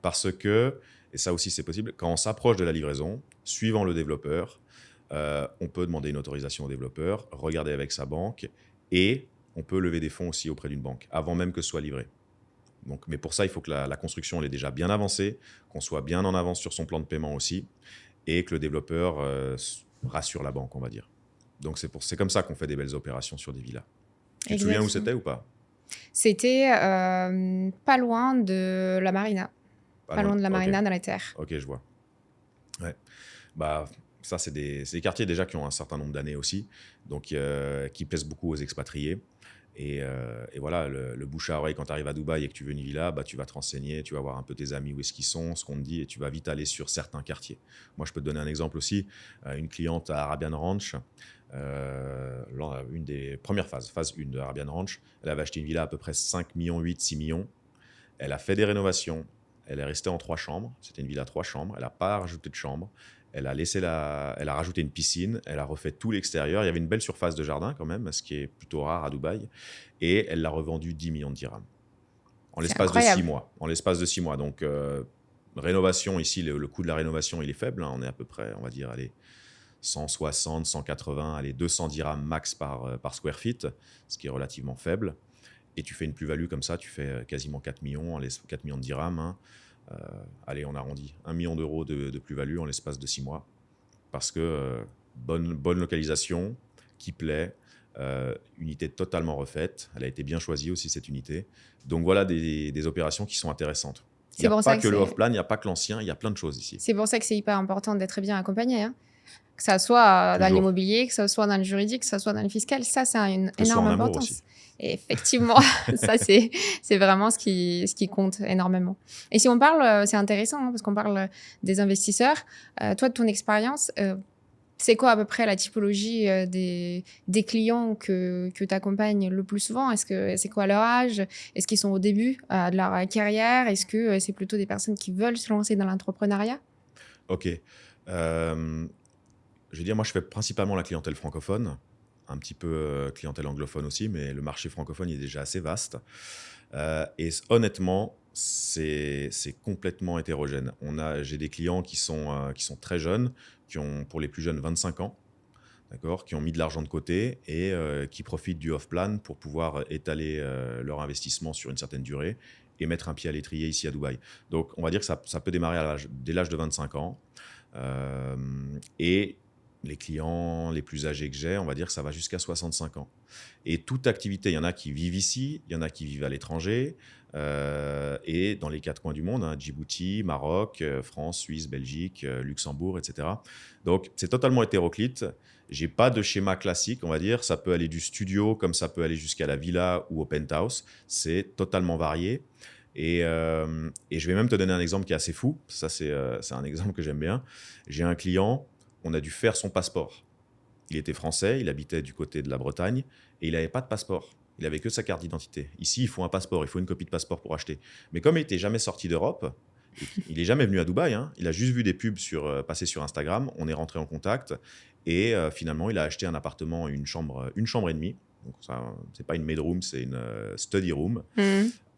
Parce que, et ça aussi c'est possible, quand on s'approche de la livraison, suivant le développeur, on peut demander une autorisation au développeur, regarder avec sa banque et on peut lever des fonds aussi auprès d'une banque avant même que ce soit livré. Donc, mais pour ça, il faut que la construction elle est déjà bien avancée, qu'on soit bien en avance sur son plan de paiement aussi et que le développeur rassure la banque, on va dire. Donc c'est comme ça qu'on fait des belles opérations sur des villas. Tu te souviens où c'était ou pas? C'était pas loin de la marina. Pas loin de la marina, dans les terres. Ok, je vois. Ouais. Bah, ça, c'est des quartiers déjà qui ont un certain nombre d'années aussi, donc qui plaisent beaucoup aux expatriés. Et voilà, le bouche à oreille, quand tu arrives à Dubaï et que tu veux une villa, bah, tu vas te renseigner, tu vas voir un peu tes amis où est-ce qu'ils sont, ce qu'on te dit, et tu vas vite aller sur certains quartiers. Moi, je peux te donner un exemple aussi. Une cliente à Arabian Ranch, une des premières phase 1 de Arabian Ranch, elle avait acheté une villa à peu près 5,8 millions, 6 millions. Elle a fait des rénovations. Elle est restée en 3 chambres. C'était une villa à 3 chambres. Elle n'a pas rajouté de chambre. Elle a rajouté une piscine. Elle a refait tout l'extérieur. Il y avait une belle surface de jardin quand même, ce qui est plutôt rare à Dubaï. Et elle l'a revendu 10 millions de dirhams. En l'espace de 6 mois. Donc, rénovation, ici, le coût de la rénovation, il est faible. On est à peu près, on va dire, 160, 180, 200 dirhams max par square feet, ce qui est relativement faible. Et tu fais une plus-value comme ça, tu fais quasiment 4 millions, 4 millions de dirhams. On arrondit 1 million d'euros de plus-value en l'espace de 6 mois. Parce que bonne localisation, qui plaît, unité totalement refaite. Elle a été bien choisie aussi, cette unité. Donc voilà des opérations qui sont intéressantes. Il n'y a pas que le off-plan, il n'y a pas que l'ancien, il y a plein de choses ici. C'est pour ça que c'est hyper important d'être bien accompagné. Hein. Que ça soit dans l'immobilier, que ça soit dans le juridique, que ça soit dans le fiscal, ça, c'est une énorme importance. Aussi. Et effectivement, ça, c'est vraiment ce qui compte énormément. Et si on parle, c'est intéressant, parce qu'on parle des investisseurs. Toi, de ton expérience, c'est quoi à peu près la typologie des clients que tu accompagnes le plus souvent? C'est quoi leur âge? Est-ce qu'ils sont au début de leur carrière? Est-ce que c'est plutôt des personnes qui veulent se lancer dans l'entrepreneuriat? Ok. Je veux dire, moi, je fais principalement la clientèle francophone, un petit peu clientèle anglophone aussi, mais le marché francophone il est déjà assez vaste. Et honnêtement, c'est complètement hétérogène. J'ai des clients qui sont très jeunes, qui ont, pour les plus jeunes, 25 ans, d'accord, qui ont mis de l'argent de côté et qui profitent du off-plan pour pouvoir étaler leur investissement sur une certaine durée et mettre un pied à l'étrier ici à Dubaï. Donc, on va dire que ça peut démarrer dès l'âge de 25 ans. Et les clients les plus âgés que j'ai, on va dire que ça va jusqu'à 65 ans. Et toute activité, il y en a qui vivent ici, il y en a qui vivent à l'étranger, et dans les 4 coins du monde, hein, Djibouti, Maroc, France, Suisse, Belgique, Luxembourg, etc. Donc, c'est totalement hétéroclite. J'ai pas de schéma classique, on va dire. Ça peut aller du studio, comme ça peut aller jusqu'à la villa ou au penthouse. C'est totalement varié. Et je vais même te donner un exemple qui est assez fou. Ça, c'est un exemple que j'aime bien. J'ai un client, on a dû faire son passeport. Il était français, il habitait du côté de la Bretagne et il n'avait pas de passeport. Il n'avait que sa carte d'identité. Ici, il faut un passeport, il faut une copie de passeport pour acheter. Mais comme il n'était jamais sorti d'Europe, il n'est jamais venu à Dubaï, hein, il a juste vu des pubs passer sur Instagram, on est rentré en contact et finalement, il a acheté un appartement, une chambre et demie. Donc ça, c'est pas une bedroom, c'est une study room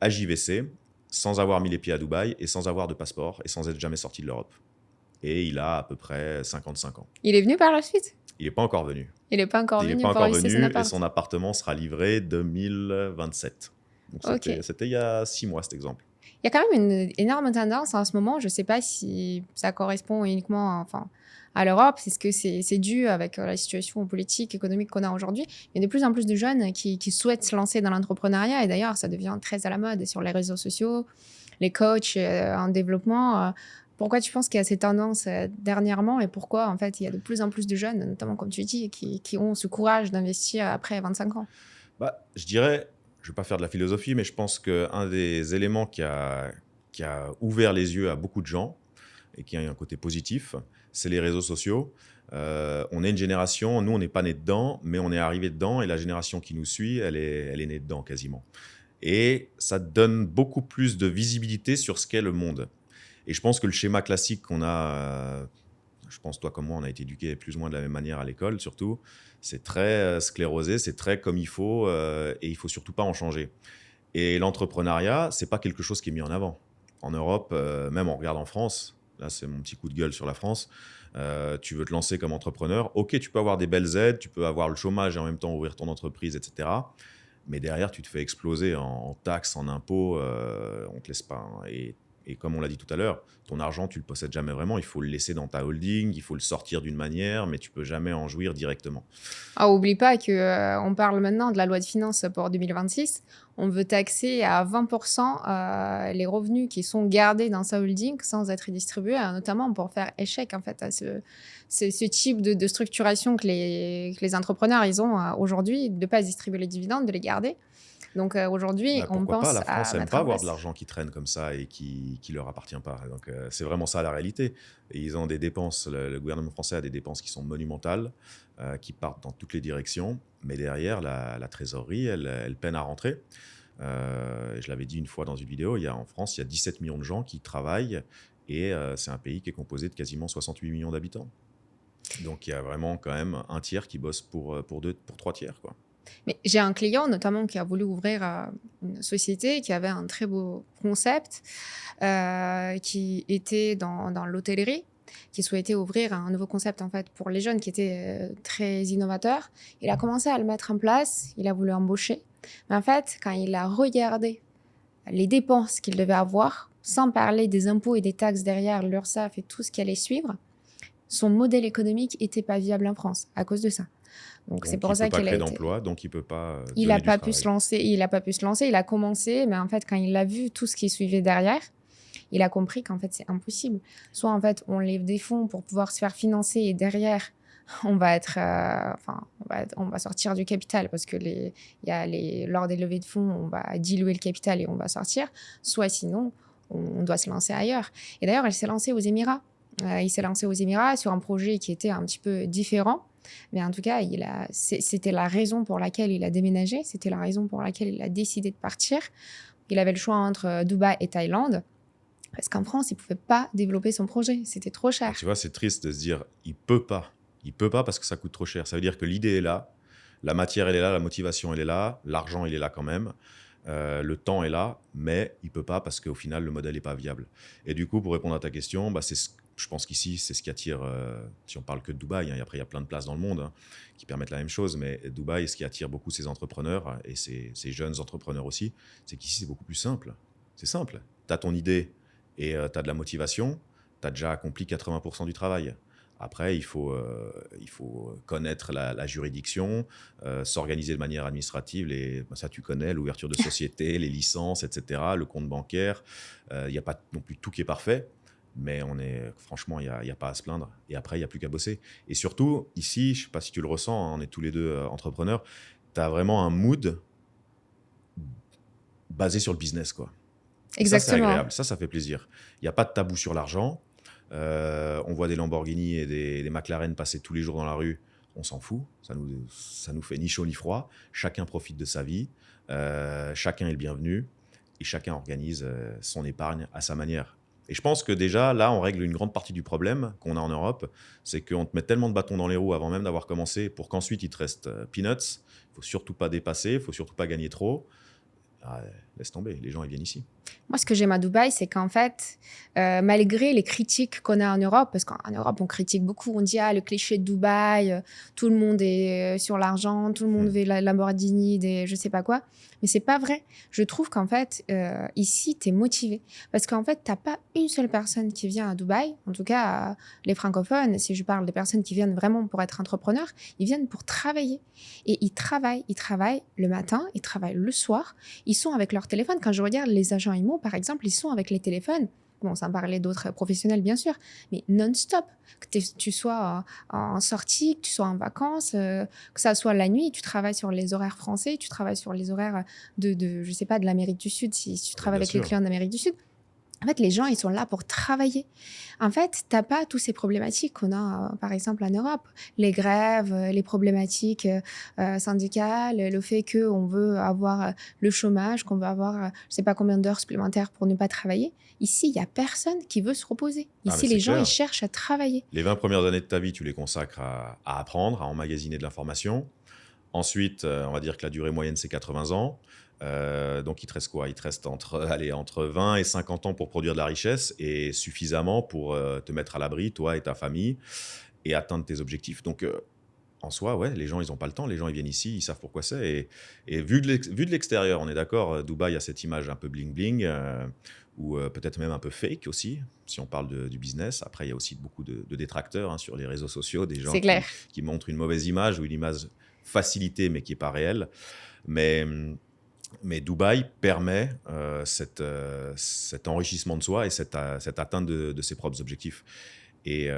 à JVC, sans avoir mis les pieds à Dubaï et sans avoir de passeport et sans être jamais sorti de l'Europe. Et il a à peu près 55 ans. Il est venu par la suite? Il n'est pas encore venu. Il n'est pas encore Il n'est venu pas pour encore acheter son venu et appart. son appartement sera livré 2027. Donc Ok. c'était il y a 6 mois cet exemple. Il y a quand même une énorme tendance en ce moment. Je ne sais pas si ça correspond uniquement à l'Europe. C'est ce que c'est dû avec la situation politique, économique qu'on a aujourd'hui. Il y a de plus en plus de jeunes qui souhaitent se lancer dans l'entrepreneuriat. Et d'ailleurs, ça devient très à la mode sur les réseaux sociaux, les coachs en développement. Pourquoi tu penses qu'il y a ces tendances dernièrement et pourquoi, en fait, il y a de plus en plus de jeunes, notamment comme tu dis, qui ont ce courage d'investir après 25 ans? Je dirais, je ne vais pas faire de la philosophie, mais je pense qu'un des éléments qui a ouvert les yeux à beaucoup de gens et qui a un côté positif, c'est les réseaux sociaux. On est une génération, nous on n'est pas nés dedans, mais on est arrivé dedans et la génération qui nous suit, elle est née dedans quasiment. Et ça donne beaucoup plus de visibilité sur ce qu'est le monde. Et je pense que le schéma classique qu'on a, je pense toi comme moi, on a été éduqués plus ou moins de la même manière à l'école surtout, c'est très sclérosé, c'est très comme il faut et il faut surtout pas en changer. Et l'entrepreneuriat, c'est pas quelque chose qui est mis en avant. En Europe, même on regarde en France, là c'est mon petit coup de gueule sur la France, tu veux te lancer comme entrepreneur, ok, tu peux avoir des belles aides, tu peux avoir le chômage et en même temps ouvrir ton entreprise, etc. Mais derrière, tu te fais exploser en taxes, en impôts, on ne te laisse pas. Hein. Et comme on l'a dit tout à l'heure, ton argent, tu ne le possèdes jamais vraiment. Il faut le laisser dans ta holding, il faut le sortir d'une manière, mais tu ne peux jamais en jouir directement. Ah, oublie pas que on parle maintenant de la loi de finances pour 2026. On veut taxer à 20% les revenus qui sont gardés dans sa holding sans être distribués, notamment pour faire échec en fait à ce type de structuration que les entrepreneurs ils ont aujourd'hui, de ne pas distribuer les dividendes, de les garder. Donc aujourd'hui, on Pourquoi pas? pense La France à n'aime mettre pas en avoir de place. l'argent qui traîne comme ça et qui leur appartient pas. Donc c'est vraiment ça la réalité. Et ils ont des dépenses, le gouvernement français a des dépenses qui sont monumentales, qui partent dans toutes les directions. Mais derrière, la trésorerie, elle peine à rentrer. Je l'avais dit une fois dans une vidéo, en France, il y a 17 millions de gens qui travaillent et c'est un pays qui est composé de quasiment 68 millions d'habitants. Donc il y a vraiment quand même un tiers qui bosse pour 3 tiers, quoi. Mais j'ai un client notamment qui a voulu ouvrir une société qui avait un très beau concept, qui était dans l'hôtellerie, qui souhaitait ouvrir un nouveau concept en fait pour les jeunes qui était très innovateur. Il a commencé à le mettre en place, il a voulu embaucher. Mais en fait, quand il a regardé les dépenses qu'il devait avoir, sans parler des impôts et des taxes derrière, l'URSSAF et tout ce qui allait suivre, son modèle économique n'était pas viable en France à cause de ça. Donc c'est pour ça qu'il qu'il a peut pas créer été... d'emploi, donc il peut pas Il donner n'a du pas travail. pu se lancer, il n'a pas pu se lancer, il a commencé, mais en fait, quand il a vu tout ce qui suivait derrière, il a compris qu'en fait, c'est impossible. Soit en fait, on lève des fonds pour pouvoir se faire financer et derrière, on va être, on va sortir du capital parce que lors des levées de fonds, on va diluer le capital et on va sortir. Soit sinon, on doit se lancer ailleurs. Et d'ailleurs, il s'est lancé aux Émirats. Il s'est lancé aux Émirats sur un projet qui était un petit peu différent. Mais en tout cas, c'était la raison pour laquelle il a déménagé. C'était la raison pour laquelle il a décidé de partir. Il avait le choix entre Dubaï et Thaïlande. Parce qu'en France, il ne pouvait pas développer son projet. C'était trop cher. Tu vois, c'est triste de se dire, il peut pas. Il peut pas parce que ça coûte trop cher. Ça veut dire que l'idée est là, la matière, elle est là, la motivation, elle est là, l'argent, il est là quand même, le temps est là, mais il peut pas parce qu'au final, le modèle n'est pas viable. Et du coup, pour répondre à ta question, je pense qu'ici, c'est ce qui attire, si on parle que de Dubaï, et après, il y a plein de places dans le monde qui permettent la même chose, mais Dubaï, ce qui attire beaucoup ces entrepreneurs, et ces jeunes entrepreneurs aussi, c'est qu'ici, c'est beaucoup plus simple. C'est simple. Tu as ton idée et tu as de la motivation, tu as déjà accompli 80% du travail. Après, il faut connaître la juridiction, s'organiser de manière administrative. Ça, tu connais, l'ouverture de société, les licences, etc., le compte bancaire. Il n'y a pas non plus tout qui est parfait, mais franchement, il y a pas à se plaindre. Et après, il n'y a plus qu'à bosser. Et surtout, ici, je ne sais pas si tu le ressens, hein, on est tous les deux entrepreneurs, tu as vraiment un mood basé sur le business, quoi. Et ça, c'est Exactement. agréable. Ça fait plaisir. Il n'y a pas de tabou sur l'argent. On voit des Lamborghini et des McLaren passer tous les jours dans la rue. On s'en fout. Ça nous fait ni chaud ni froid. Chacun profite de sa vie. Chacun est le bienvenu. Et chacun organise son épargne à sa manière. Et je pense que déjà, là, on règle une grande partie du problème qu'on a en Europe. C'est qu'on te met tellement de bâtons dans les roues avant même d'avoir commencé pour qu'ensuite, il te reste peanuts. Il ne faut surtout pas dépasser. Il ne faut surtout pas gagner trop. Ah, laisse tomber, les gens ils viennent ici. Moi, ce que j'aime à Dubaï, c'est qu'en fait, malgré les critiques qu'on a en Europe, parce qu'en Europe, on critique beaucoup, on dit, le cliché de Dubaï, tout le monde est sur l'argent, tout le monde veut la Lamborghini, je sais pas quoi. Mais c'est pas vrai. Je trouve qu'en fait, ici, tu es motivé. Parce qu'en fait, tu n'as pas une seule personne qui vient à Dubaï, en tout cas, les francophones, si je parle des personnes qui viennent vraiment pour être entrepreneurs, ils viennent pour travailler. Et ils travaillent le matin, ils travaillent le soir, ils sont avec leur téléphone. Quand je regarde les agents IMO, par exemple, ils sont avec les téléphones. Bon, sans parler d'autres professionnels, bien sûr, mais non-stop. Que tu sois en sortie, que tu sois en vacances, que ça soit la nuit, tu travailles sur les horaires français, tu travailles sur les horaires je sais pas, de l'Amérique du Sud, si tu travailles avec les clients d'Amérique du Sud. En fait, les gens, ils sont là pour travailler. En fait, tu n'as pas toutes ces problématiques qu'on a, par exemple, en Europe. Les grèves, les problématiques syndicales, le fait qu'on veut avoir le chômage, qu'on veut avoir je ne sais pas combien d'heures supplémentaires pour ne pas travailler. Ici, il n'y a personne qui veut se reposer. Ici, les gens, ils cherchent à travailler. Les 20 premières années de ta vie, tu les consacres à apprendre, à emmagasiner de l'information. Ensuite, on va dire que la durée moyenne, c'est 80 ans. Donc, il te reste quoi? Il te reste entre 20 et 50 ans pour produire de la richesse et suffisamment pour te mettre à l'abri, toi et ta famille, et atteindre tes objectifs. Donc, en soi, ouais, les gens, ils n'ont pas le temps. Les gens, ils viennent ici, ils savent pourquoi c'est. Et vu de l'extérieur, on est d'accord, Dubaï a cette image un peu bling-bling, ou peut-être même un peu fake aussi, si on parle du business. Après, il y a aussi beaucoup de détracteurs hein, sur les réseaux sociaux, des gens qui montrent une mauvaise image ou une image facilitée, mais qui n'est pas réelle. Mais Dubaï permet cet enrichissement de soi et cette atteinte de ses propres objectifs. Et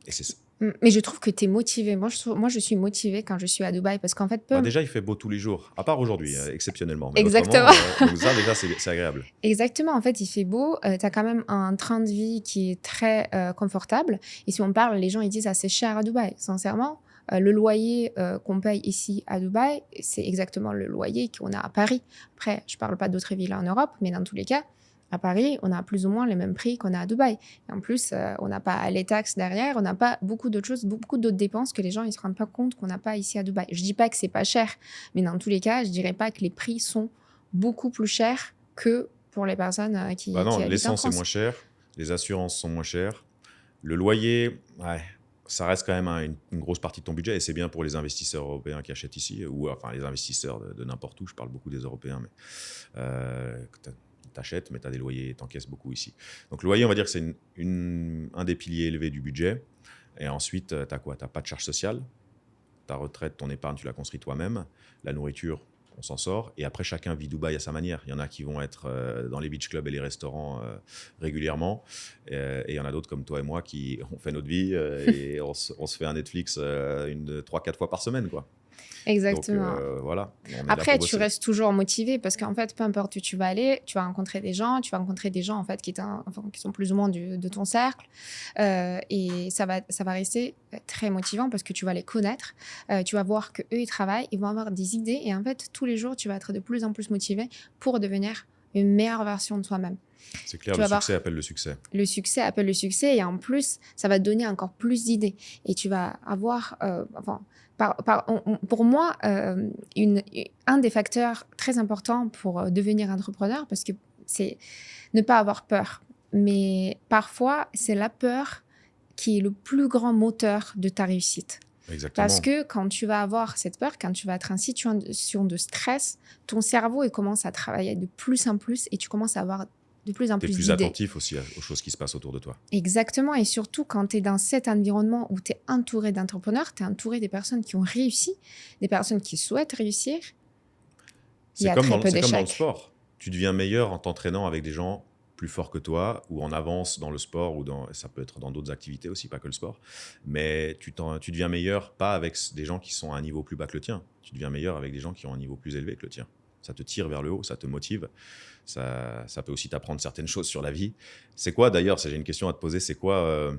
c'est ça. Mais je trouve que tu es motivé. Moi, je suis motivée quand je suis à Dubaï parce qu'en fait... Déjà, il fait beau tous les jours, à part aujourd'hui, exceptionnellement. Mais exactement. Donc ça, déjà, c'est agréable. Exactement. En fait, il fait beau. Tu as quand même un train de vie qui est très confortable. Et si on parle, les gens, ils disent c'est cher à Dubaï. Sincèrement, le loyer qu'on paye ici à Dubaï, c'est exactement le loyer qu'on a à Paris. Après, je ne parle pas d'autres villes en Europe, mais dans tous les cas, à Paris, on a plus ou moins les mêmes prix qu'on a à Dubaï. Et en plus, on n'a pas les taxes derrière, on n'a pas beaucoup d'autres choses, beaucoup d'autres dépenses que les gens ne se rendent pas compte qu'on n'a pas ici à Dubaï. Je ne dis pas que c'est pas cher, mais dans tous les cas, je ne dirais pas que les prix sont beaucoup plus chers que pour les personnes qui habitent en France. L'essence est moins chère, les assurances sont moins chères. Le loyer, ouais, ça reste quand même une grosse partie de ton budget et c'est bien pour les investisseurs européens qui achètent ici, ou enfin les investisseurs de n'importe où, je parle beaucoup des Européens, mais t'achètes, mais tu as des loyers, t'encaisses beaucoup ici. Donc le loyer, on va dire que c'est un des piliers élevés du budget. Et ensuite, tu as quoi? Tu n'as pas de charge sociale. Ta retraite, ton épargne, tu la construis toi-même. La nourriture, on s'en sort. Et après, chacun vit Dubaï à sa manière. Il y en a qui vont être dans les beach clubs et les restaurants régulièrement. Et il y en a d'autres comme toi et moi qui ont fait notre vie et on se fait un Netflix 3-4 fois par semaine, quoi. Exactement. Donc, voilà. Après, tu restes toujours motivé parce qu'en fait, peu importe où tu vas aller, tu vas rencontrer des gens, en fait qui sont plus ou moins de ton cercle, et ça va rester très motivant parce que tu vas les connaître, tu vas voir que eux ils travaillent, ils vont avoir des idées et en fait tous les jours tu vas être de plus en plus motivé pour devenir une meilleure version de toi-même. C'est clair, le succès appelle le succès. Le succès appelle le succès et en plus, ça va te donner encore plus d'idées. Et tu vas avoir... pour moi, un des facteurs très importants pour devenir entrepreneur, parce que c'est ne pas avoir peur. Mais parfois, c'est la peur qui est le plus grand moteur de ta réussite. Exactement. Parce que quand tu vas avoir cette peur, quand tu vas être en situation de stress, ton cerveau il commence à travailler de plus en plus et tu commences à avoir de plus en Tu es plus plus d'idées. attentif aussi aux choses qui se passent autour de toi. Exactement, et surtout quand tu es dans cet environnement où tu es entouré d'entrepreneurs, tu es entouré des personnes qui ont réussi, des personnes qui souhaitent réussir, il y a très peu C'est comme dans le d'échecs. sport. Tu deviens meilleur en t'entraînant avec des gens plus forts que toi ou en avance dans le sport ou ça peut être dans d'autres activités aussi, pas que le sport. Mais tu deviens meilleur pas avec des gens qui sont à un niveau plus bas que le tien. Tu deviens meilleur avec des gens qui ont un niveau plus élevé que le tien. Ça te tire vers le haut, ça te motive. Ça peut aussi t'apprendre certaines choses sur la vie. C'est quoi d'ailleurs, j'ai une question à te poser, c'est quoi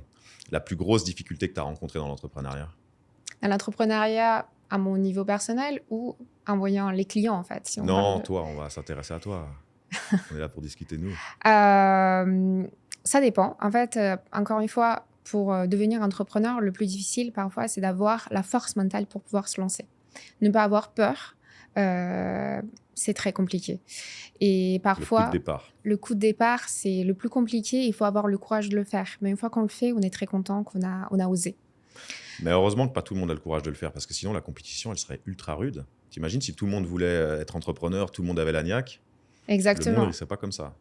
la plus grosse difficulté que tu as rencontrée dans l'entrepreneuriat? À l'entrepreneuriat, à mon niveau personnel ou en voyant les clients, en fait, si on parle Non, de... toi, on va s'intéresser à toi. On est là pour discuter de nous. Ça dépend. En fait, encore une fois, pour devenir entrepreneur, le plus difficile parfois, c'est d'avoir la force mentale pour pouvoir se lancer. Ne pas avoir peur, c'est très compliqué. Et parfois, le coup de départ, c'est le plus compliqué. Il faut avoir le courage de le faire. Mais une fois qu'on le fait, on est très content qu'on a osé. Mais heureusement que pas tout le monde a le courage de le faire, parce que sinon, la compétition, elle serait ultra rude. T'imagines si tout le monde voulait être entrepreneur, tout le monde avait la niaque, Exactement. le monde, il serait pas comme ça.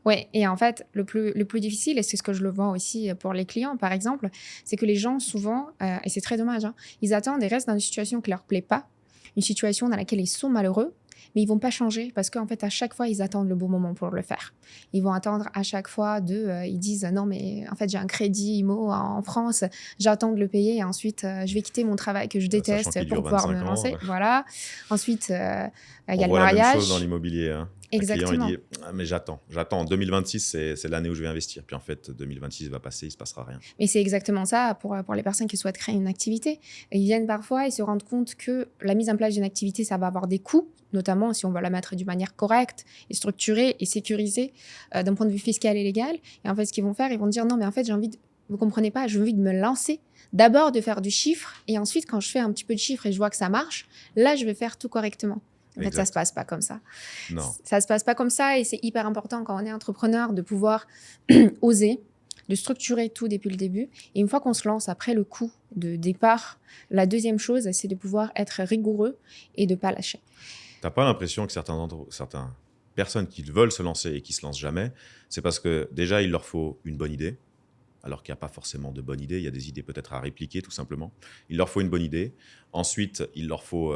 Oui, et en fait, le plus difficile, et c'est ce que je le vois aussi pour les clients, par exemple, c'est que les gens, souvent, et c'est très dommage, hein, ils attendent et restent dans une situation qui ne leur plaît pas, une situation dans laquelle ils sont malheureux, mais ils ne vont pas changer parce qu'en fait, à chaque fois, ils attendent le bon moment pour le faire. Ils vont attendre à chaque fois ils disent non, mais en fait, j'ai un crédit IMO en France, j'attends de le payer et ensuite, je vais quitter mon travail que je déteste pour pouvoir me lancer. Voilà. Ensuite, il y a le mariage. On voit la même chose dans l'immobilier. Hein. Exactement. Le client, il dit ah, mais j'attends. En 2026, c'est l'année où je vais investir. Puis en fait, 2026 va passer, il ne se passera rien. Et c'est exactement ça pour les personnes qui souhaitent créer une activité. Ils viennent parfois et se rendent compte que la mise en place d'une activité, ça va avoir des coûts, notamment si on va la mettre d'une manière correcte et structurée et sécurisée d'un point de vue fiscal et légal. Et en fait, ce qu'ils vont faire, ils vont dire non, mais en fait, vous comprenez pas, j'ai envie de me lancer. D'abord de faire du chiffre et ensuite, quand je fais un petit peu de chiffre et je vois que ça marche, là, je vais faire tout correctement. En fait, ça ne se passe pas comme ça. Non. Ça ne se passe pas comme ça et c'est hyper important quand on est entrepreneur de pouvoir oser, de structurer tout depuis le début. Et une fois qu'on se lance après le coup de départ, la deuxième chose, c'est de pouvoir être rigoureux et de ne pas lâcher. Tu n'as pas l'impression que certaines personnes qui veulent se lancer et qui ne se lancent jamais, c'est parce que déjà, il leur faut une bonne idée, alors qu'il n'y a pas forcément de bonne idée. Il y a des idées peut-être à répliquer, tout simplement. Il leur faut une bonne idée. Ensuite, il leur faut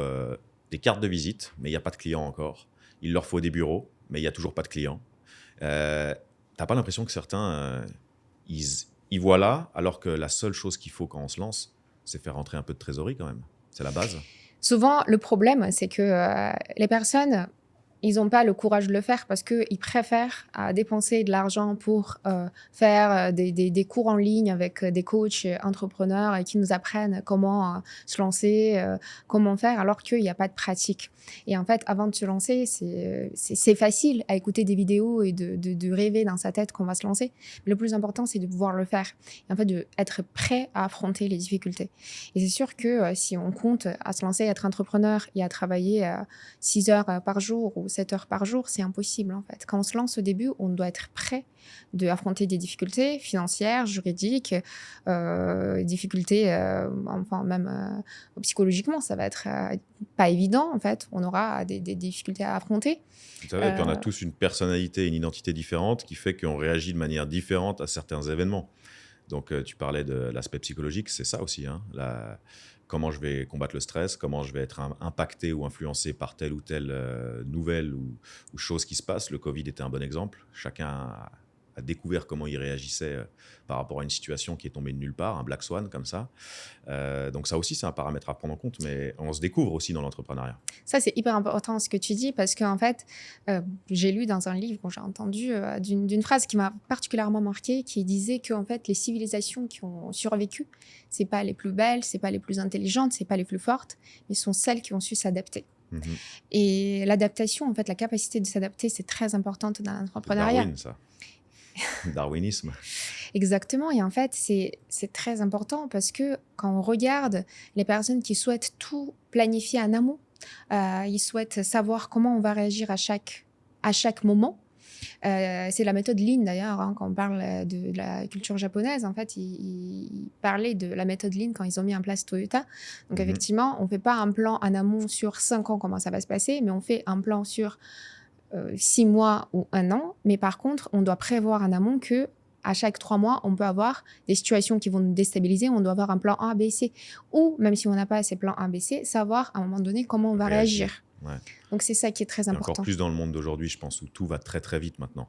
des cartes de visite, mais il n'y a pas de clients encore. Il leur faut des bureaux, mais il n'y a toujours pas de clients. Tu n'as pas l'impression que certains, ils voient là, alors que la seule chose qu'il faut quand on se lance, c'est faire rentrer un peu de trésorerie quand même. C'est la base. Souvent, le problème, c'est que les personnes, ils n'ont pas le courage de le faire parce qu'ils préfèrent dépenser de l'argent pour faire des cours en ligne avec des coachs entrepreneurs qui nous apprennent comment se lancer, comment faire, alors qu'il n'y a pas de pratique. Et en fait, avant de se lancer, c'est facile à écouter des vidéos et de rêver dans sa tête qu'on va se lancer. Mais le plus important, c'est de pouvoir le faire. Et en fait, d'être prêt à affronter les difficultés. Et c'est sûr que si on compte à se lancer, être entrepreneur et à travailler 6 heures par jour ou 7 heures par jour, c'est impossible en fait. Quand on se lance au début, on doit être prêt d'affronter des difficultés financières, juridiques, difficultés, enfin même psychologiquement, ça va être pas évident en fait. On aura des difficultés à affronter. Tout à fait. Et puis on a tous une personnalité, une identité différente qui fait qu'on réagit de manière différente à certains événements. Donc tu parlais de l'aspect psychologique, c'est ça aussi, hein, comment je vais combattre le stress, comment je vais être impacté ou influencé par telle ou telle nouvelle ou chose qui se passe. Le Covid était un bon exemple. Chacun a découvert comment il réagissait par rapport à une situation qui est tombée de nulle part, un black swan comme ça. Donc ça aussi, c'est un paramètre à prendre en compte, mais on se découvre aussi dans l'entrepreneuriat. Ça, c'est hyper important ce que tu dis parce qu'en fait, j'ai lu dans un livre, j'ai entendu d'une phrase qui m'a particulièrement marquée, qui disait que en fait, les civilisations qui ont survécu, c'est pas les plus belles, c'est pas les plus intelligentes, c'est pas les plus fortes, mais sont celles qui ont su s'adapter. Et l'adaptation, en fait, la capacité de s'adapter, c'est très importante dans l'entrepreneuriat. Darwin, ça. Darwinisme. Exactement. Et en fait, c'est très important parce que quand on regarde les personnes qui souhaitent tout planifier en amont, ils souhaitent savoir comment on va réagir à chaque moment. C'est la méthode Lean d'ailleurs, hein, quand on parle de la culture japonaise. En fait, ils parlaient de la méthode Lean quand ils ont mis en place Toyota. Donc effectivement, on ne fait pas un plan en amont sur 5 ans comment ça va se passer, mais on fait un plan sur 6 mois ou 1 an, mais par contre, on doit prévoir en amont que à chaque 3 mois, on peut avoir des situations qui vont nous déstabiliser. On doit avoir un plan A, B, C. Ou, même si on n'a pas ces plans A, B, C, savoir à un moment donné comment on va réagir. Ouais. Donc, c'est ça qui est très important. Encore plus dans le monde d'aujourd'hui, je pense, où tout va très, très vite maintenant.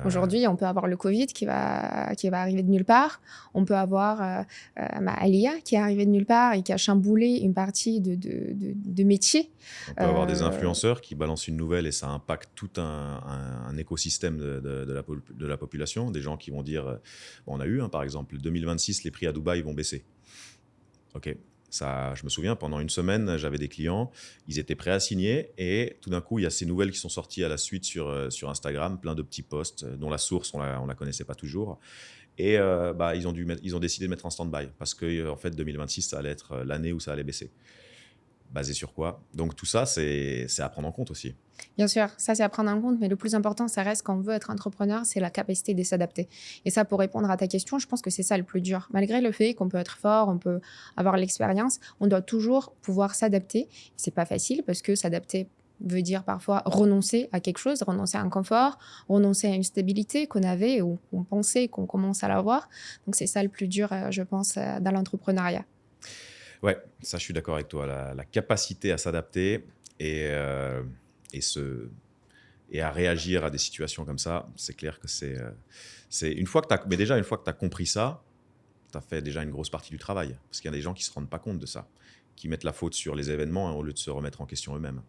Aujourd'hui, on peut avoir le Covid qui va arriver de nulle part. On peut avoir Alia qui est arrivée de nulle part et qui a chamboulé une partie de métiers. On peut avoir des influenceurs qui balancent une nouvelle et ça impacte tout un écosystème de la population. Des gens qui vont dire, on a eu, par exemple, 2026, les prix à Dubaï vont baisser. OK. Ça, je me souviens, pendant une semaine, j'avais des clients, ils étaient prêts à signer et tout d'un coup, il y a ces nouvelles qui sont sorties à la suite sur Instagram, plein de petits posts dont la source, on la connaissait pas toujours. Et ils ont décidé de mettre en stand-by parce que en fait, 2026, ça allait être l'année où ça allait baisser. Basé sur quoi? Donc tout ça, c'est à prendre en compte aussi. Bien sûr, ça c'est à prendre en compte, mais le plus important, ça reste quand on veut être entrepreneur, c'est la capacité de s'adapter. Et ça, pour répondre à ta question, je pense que c'est ça le plus dur. Malgré le fait qu'on peut être fort, on peut avoir l'expérience, on doit toujours pouvoir s'adapter. C'est pas facile parce que s'adapter veut dire parfois renoncer à quelque chose, renoncer à un confort, renoncer à une stabilité qu'on avait ou qu'on pensait qu'on commence à l'avoir. Donc c'est ça le plus dur, je pense, dans l'entrepreneuriat. Ouais, ça, je suis d'accord avec toi. La capacité à s'adapter et à réagir à des situations comme ça, c'est clair que c'est une fois que tu as compris ça, tu as fait déjà une grosse partie du travail. Parce qu'il y a des gens qui ne se rendent pas compte de ça, qui mettent la faute sur les événements au lieu de se remettre en question eux-mêmes.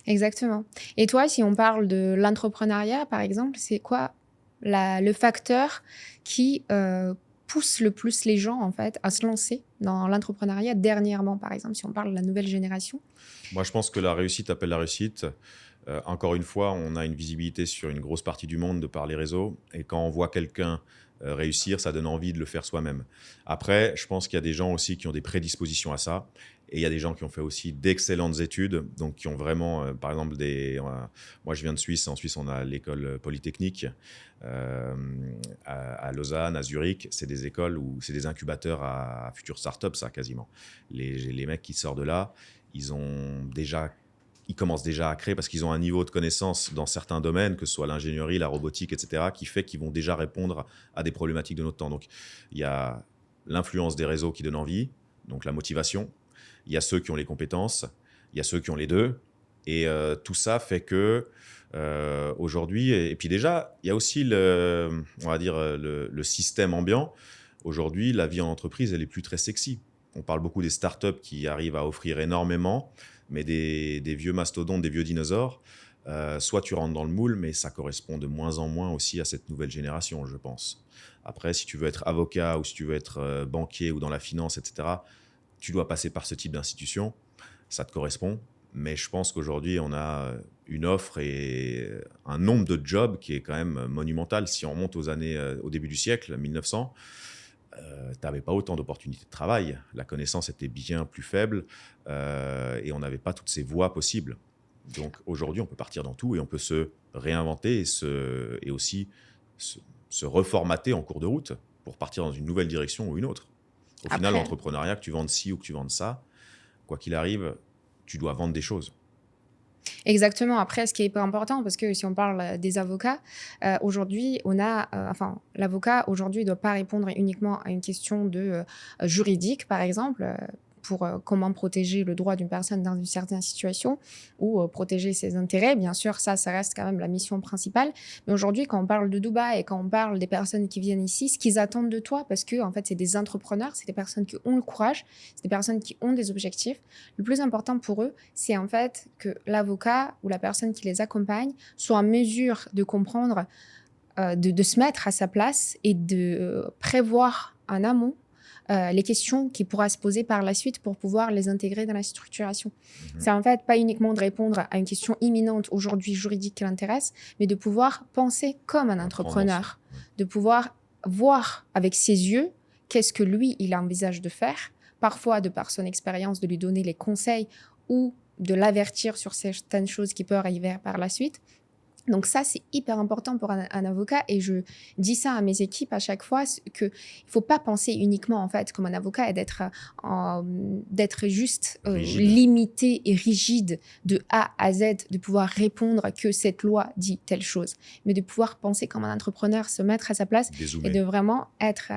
Exactement. Et toi, si on parle de l'entrepreneuriat, par exemple, c'est quoi le facteur qui pousse le plus les gens, en fait, à se lancer dans l'entrepreneuriat dernièrement, par exemple, si on parle de la nouvelle génération? Moi, je pense que la réussite appelle la réussite. Encore une fois, on a une visibilité sur une grosse partie du monde de par les réseaux. Et quand on voit quelqu'un réussir, ça donne envie de le faire soi-même. Après, je pense qu'il y a des gens aussi qui ont des prédispositions à ça. Et il y a des gens qui ont fait aussi d'excellentes études, donc qui ont vraiment, par exemple, moi je viens de Suisse, en Suisse on a l'école polytechnique, à Lausanne, à Zurich, c'est des écoles où c'est des incubateurs à futures startups, ça quasiment. Les mecs qui sortent de là, ils commencent déjà à créer parce qu'ils ont un niveau de connaissance dans certains domaines, que ce soit l'ingénierie, la robotique, etc., qui fait qu'ils vont déjà répondre à des problématiques de notre temps. Donc, il y a l'influence des réseaux qui donne envie, donc la motivation. Il y a ceux qui ont les compétences, il y a ceux qui ont les deux. Et tout ça fait que aujourd'hui, et puis déjà, il y a aussi on va dire, le système ambiant. Aujourd'hui, la vie en entreprise, elle n'est plus très sexy. On parle beaucoup des startups qui arrivent à offrir énormément, mais des vieux mastodontes, des vieux dinosaures, soit tu rentres dans le moule, mais ça correspond de moins en moins aussi à cette nouvelle génération, je pense. Après, si tu veux être avocat ou si tu veux être banquier ou dans la finance, etc., tu dois passer par ce type d'institution, ça te correspond. Mais je pense qu'aujourd'hui, on a une offre et un nombre de jobs qui est quand même monumental. Si on remonte aux années, au début du siècle, 1900, tu n'avais pas autant d'opportunités de travail. La connaissance était bien plus faible et on n'avait pas toutes ces voies possibles. Donc aujourd'hui, on peut partir dans tout et on peut se réinventer et aussi se reformater en cours de route pour partir dans une nouvelle direction ou une autre. Au final, l'entrepreneuriat, que tu vendes ci ou que tu vendes ça, quoi qu'il arrive, tu dois vendre des choses. Exactement. Après, ce qui est hyper important, parce que si on parle des avocats, aujourd'hui, l'avocat aujourd'hui ne doit pas répondre uniquement à une question de juridique, par exemple, pour comment protéger le droit d'une personne dans une certaine situation ou protéger ses intérêts. Bien sûr, ça reste quand même la mission principale. Mais aujourd'hui, quand on parle de Dubaï et quand on parle des personnes qui viennent ici, ce qu'ils attendent de toi, parce que en fait, c'est des entrepreneurs, c'est des personnes qui ont le courage, c'est des personnes qui ont des objectifs. Le plus important pour eux, c'est en fait que l'avocat ou la personne qui les accompagne soit en mesure de comprendre, de se mettre à sa place et de prévoir en amont les questions qui pourra se poser par la suite pour pouvoir les intégrer dans la structuration. C'est en fait pas uniquement de répondre à une question imminente aujourd'hui juridique qui l'intéresse, mais de pouvoir penser comme un entrepreneur, de pouvoir voir avec ses yeux qu'est-ce que lui, il envisage de faire, parfois de par son expérience, de lui donner les conseils ou de l'avertir sur certaines choses qui peuvent arriver par la suite. Donc ça, c'est hyper important pour un avocat et je dis ça à mes équipes à chaque fois, qu'il ne faut pas penser uniquement en fait comme un avocat et d'être juste limité et rigide de A à Z, de pouvoir répondre que cette loi dit telle chose, mais de pouvoir penser comme un entrepreneur, se mettre à sa place et de vraiment être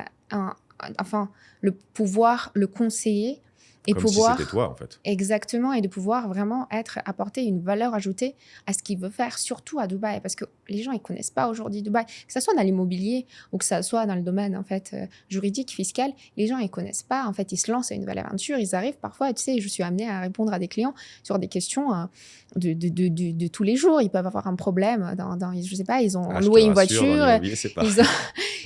le pouvoir le conseiller. Et comme pouvoir, si c'était toi, en fait. Exactement, et de pouvoir vraiment apporter une valeur ajoutée à ce qu'il veut faire, surtout à Dubaï, parce que les gens, ils connaissent pas aujourd'hui Dubaï, que ce soit dans l'immobilier ou que ça soit dans le domaine, en fait, juridique, fiscal, les gens, ils connaissent pas, en fait, ils se lancent à une nouvelle aventure, ils arrivent parfois, tu sais, je suis amenée à répondre à des clients sur des questions de tous les jours, ils peuvent avoir un problème, je sais pas, ils ont loué une voiture,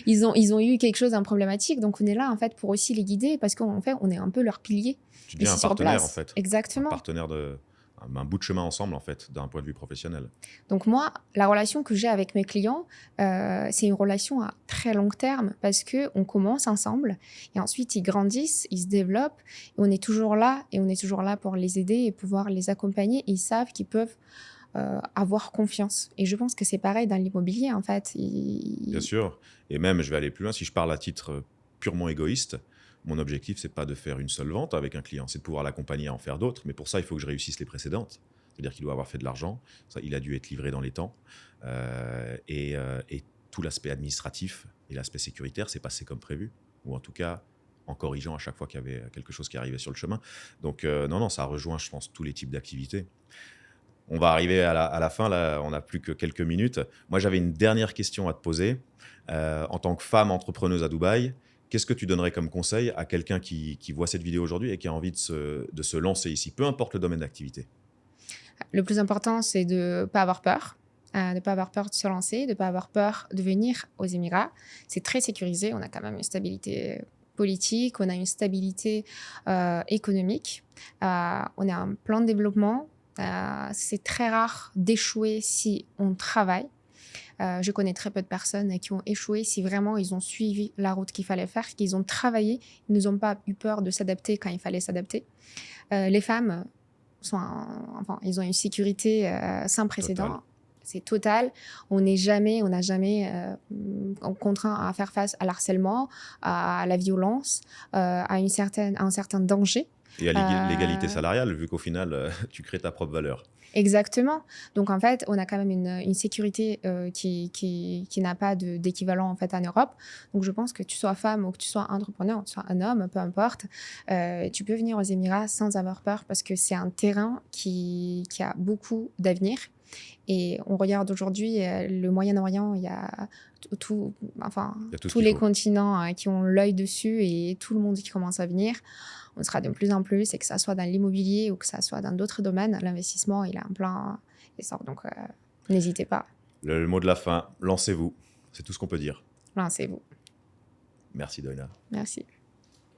ils ont eu quelque chose, un problématique, donc on est là, en fait, pour aussi les guider, parce qu'en fait, on est un peu leur pilier. Tu deviens un partenaire, en fait. Exactement. Un partenaire un bout de chemin ensemble, en fait, d'un point de vue professionnel. Donc moi, la relation que j'ai avec mes clients, c'est une relation à très long terme parce qu'on commence ensemble et ensuite ils grandissent, ils se développent et on est toujours là pour les aider et pouvoir les accompagner. Ils savent qu'ils peuvent avoir confiance. Et je pense que c'est pareil dans l'immobilier, en fait. Bien sûr. Et même, je vais aller plus loin, si je parle à titre purement égoïste, mon objectif, c'est pas de faire une seule vente avec un client, c'est de pouvoir l'accompagner à en faire d'autres. Mais pour ça, il faut que je réussisse les précédentes. C'est-à-dire qu'il doit avoir fait de l'argent, ça, il a dû être livré dans les temps. Et tout l'aspect administratif et l'aspect sécuritaire s'est passé comme prévu. Ou en tout cas, en corrigeant à chaque fois qu'il y avait quelque chose qui arrivait sur le chemin. Donc non, ça rejoint, je pense, tous les types d'activités. On va arriver à la fin, là, on n'a plus que quelques minutes. Moi, j'avais une dernière question à te poser. En tant que femme entrepreneuse à Dubaï, qu'est-ce que tu donnerais comme conseil à quelqu'un qui voit cette vidéo aujourd'hui et qui a envie de se lancer ici, peu importe le domaine d'activité? Le plus important, c'est de ne pas avoir peur. De ne pas avoir peur de se lancer, de ne pas avoir peur de venir aux Émirats. C'est très sécurisé, on a quand même une stabilité politique, on a une stabilité économique, on a un plan de développement. C'est très rare d'échouer si on travaille. Je connais très peu de personnes qui ont échoué si vraiment ils ont suivi la route qu'il fallait faire, qu'ils ont travaillé, ils n'ont pas eu peur de s'adapter quand il fallait s'adapter. Les femmes, ils ont une sécurité sans précédent. Total. C'est total. On n'a jamais contraint à faire face à l'harcèlement, à la violence, à un certain danger. Et à l'égalité salariale, vu qu'au final, tu crées ta propre valeur. Exactement. Donc, en fait, on a quand même une sécurité qui n'a pas d'équivalent en fait, en Europe. Donc, je pense que tu sois femme ou que tu sois entrepreneur ou que tu sois un homme, peu importe, tu peux venir aux Émirats sans avoir peur parce que c'est un terrain qui a beaucoup d'avenir. Et on regarde aujourd'hui le Moyen-Orient, il y a tous les continents qui ont l'œil dessus et tout le monde qui commence à venir. On sera de plus en plus, et que ça soit dans l'immobilier ou que ça soit dans d'autres domaines, l'investissement, il a un plein essor. Donc, n'hésitez pas. Le mot de la fin, lancez-vous. C'est tout ce qu'on peut dire. Lancez-vous. Merci, Doina. Merci.